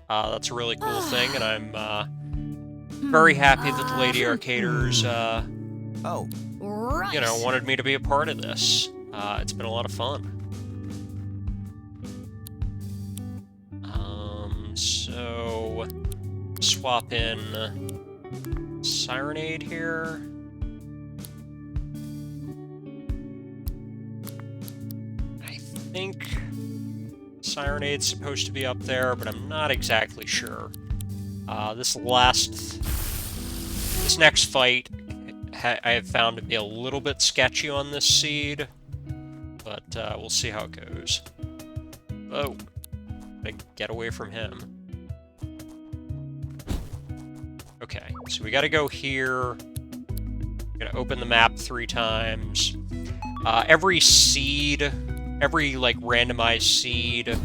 that's a really cool thing, and I'm very happy that the Lady Arcaders, you know, wanted me to be a part of this. It's been a lot of fun. So, swap in Sirenade here. I think Sirenade's supposed to be up there, but I'm not exactly sure. This next fight I have found to be a little bit sketchy on this seed, but we'll see how it goes. Oh, gotta get away from him. Okay, so we gotta go here. Gotta open the map 3 times. Every seed, every like randomized seed,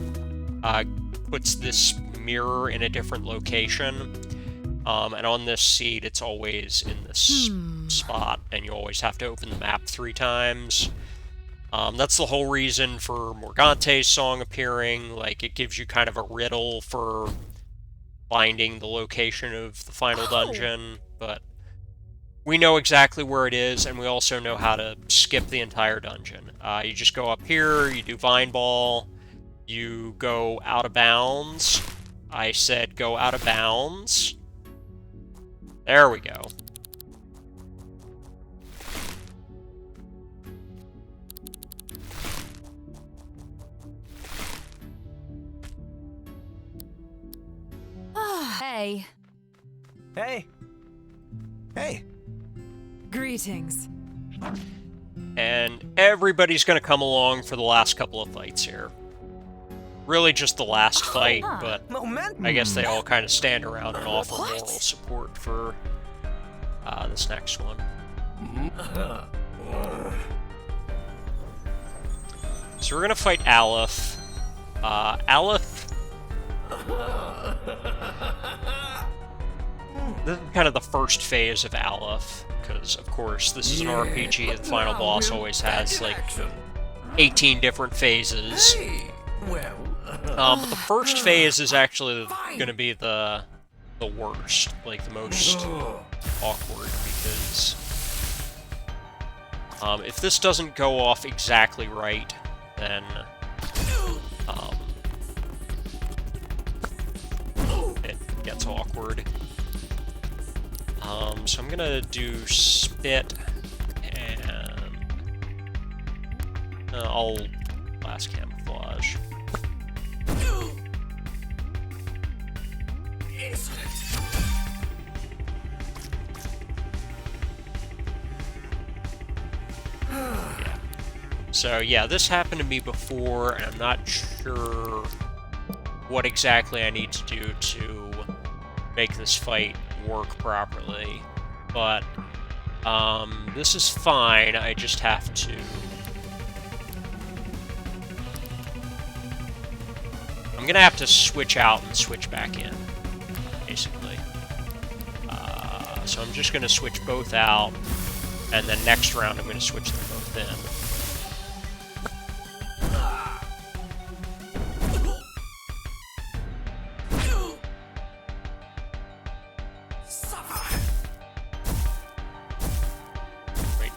puts this mirror in a different location. And on this seed, it's always in this spot, and you always have to open the map 3 times. That's the whole reason for Morgante's song appearing. Like, it gives you kind of a riddle for finding the location of the final dungeon, but we know exactly where it is, and we also know how to skip the entire dungeon. You just go up here, you do Vine Ball, you go out of bounds. I said go out of bounds. There we go. Hey. Hey. Hey. Greetings. And everybody's going to come along for the last couple of fights here. Really just the last fight, but I guess they all kind of stand around and offer moral support for this next one. So we're going to fight Aleph. Aleph... This is kind of the first phase of Aleph, because, of course, this is an RPG, the final boss always has, like, 18 different phases. But the first phase is actually going to be the worst, like, the most awkward, because if this doesn't go off exactly right, then it gets awkward. So I'm gonna do Spit, and I'll Blast Camouflage. Yeah. So yeah, this happened to me before, and I'm not sure what exactly I need to do to make this fight work properly, but this is fine. I just have to... I'm gonna have to switch out and switch back in, basically. So I'm just gonna switch both out, and then next round I'm gonna switch them both in.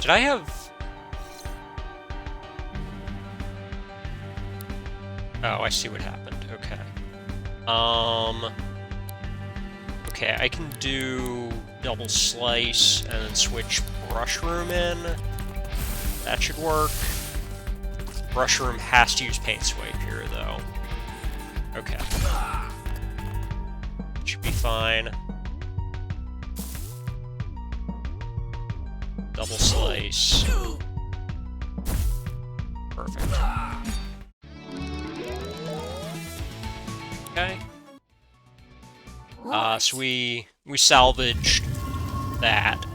Did I have... Oh, I see what happened. Okay. Okay, I can do double slice and then switch Brushroom in. That should work. Brushroom has to use Paint Swipe here, though. Okay. Should be fine. Double slice. Perfect. Okay. So we salvaged that.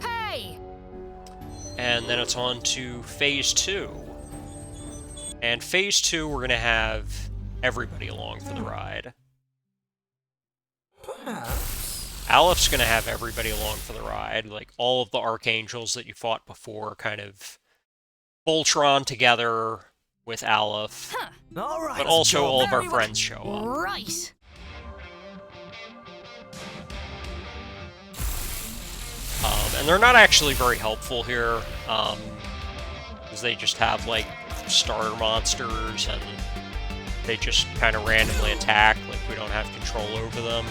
Hey! And then it's on to Phase 2. And Phase 2, we're gonna have everybody along for the ride. Aleph gonna have everybody along for the ride, like all of the Archangels that you fought before kind of Voltron together with Aleph, All right. but also all of our Very well. friends show up. Right! And they're not actually very helpful here, because they just have like starter monsters and they just kind of randomly attack, like we don't have control over them.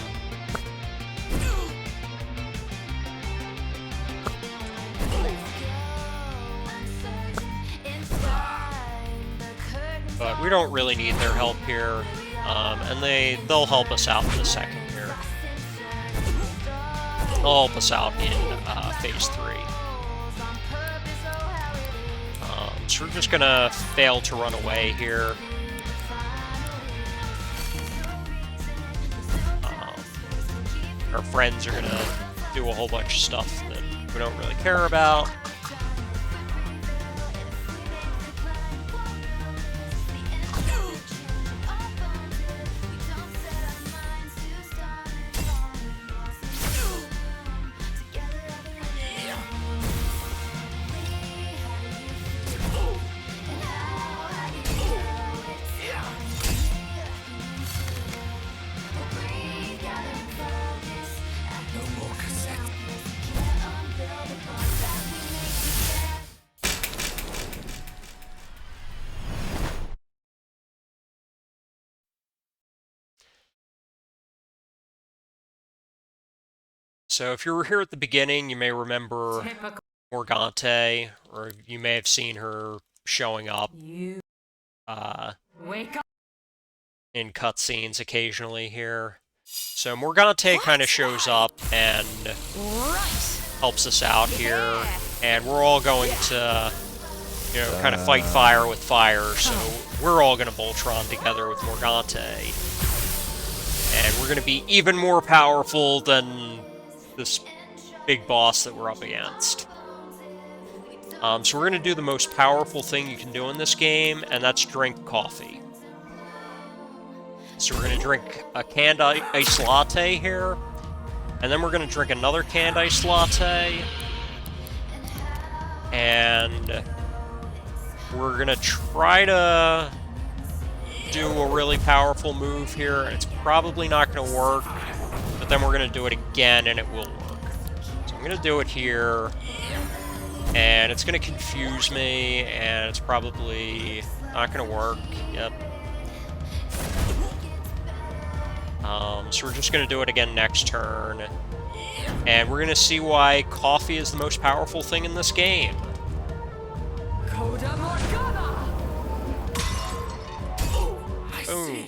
But we don't really need their help here, and they'll help us out in a second here. They'll help us out in Phase 3. So we're just gonna fail to run away here. Our friends are gonna do a whole bunch of stuff that we don't really care about. So if you were here at the beginning, you may remember Morgante, or you may have seen her showing up Wake up. in cutscenes occasionally here. So Morgante kind of shows up and helps us out here, and we're all going to, you know, kind of fight fire with fire, so we're all going to Voltron together with Morgante. And we're going to be even more powerful than this big boss that we're up against. So we're going to do the most powerful thing you can do in this game, and that's drink coffee. So we're going to drink a canned iced latte here, and then we're going to drink another canned iced latte, and we're going to try to do a really powerful move here, and it's probably not going to work, but then we're going to do it again, and it will work. So I'm going to do it here, and it's going to confuse me, and it's probably not going to work. Yep. So we're just going to do it again next turn, and we're going to see why coffee is the most powerful thing in this game. Coda Morgana. Boom.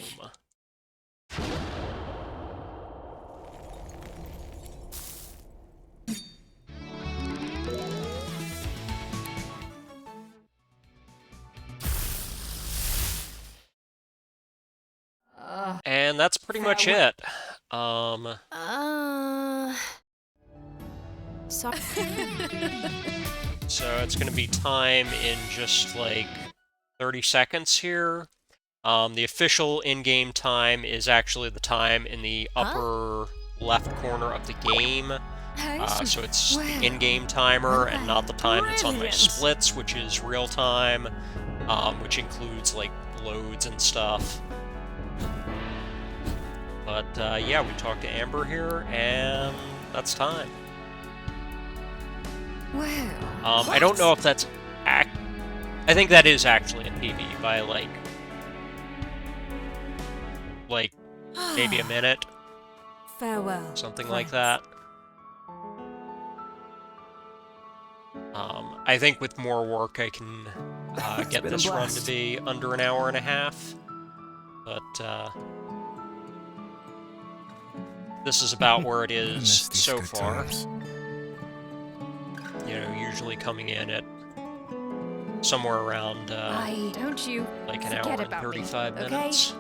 And that's pretty much it. Sorry. So it's going to be time in just like 30 seconds here. The official in-game time is actually the time in the upper left corner of the game. So it's the in-game timer and not the time that's on my splits, which is real time, which includes like loads and stuff. But yeah, we talked to Amber here, and that's time. Well, I don't know if that's I think that is actually a PB by like maybe a minute, Farewell. something like that. I think with more work I can get been a this run blast. to be under an hour and a half, but this is about where it is Miss these so good far. times. You know, usually coming in at somewhere around Don't you like an forget hour and about me, 35 okay? minutes.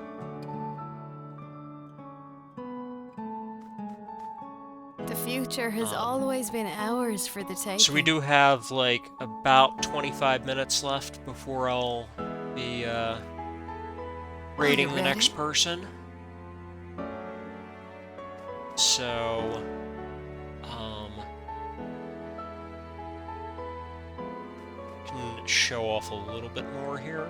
The future has always been ours for the taking. So we do have like about 25 minutes left before I'll be rating the ready? next person. So, can show off a little bit more here.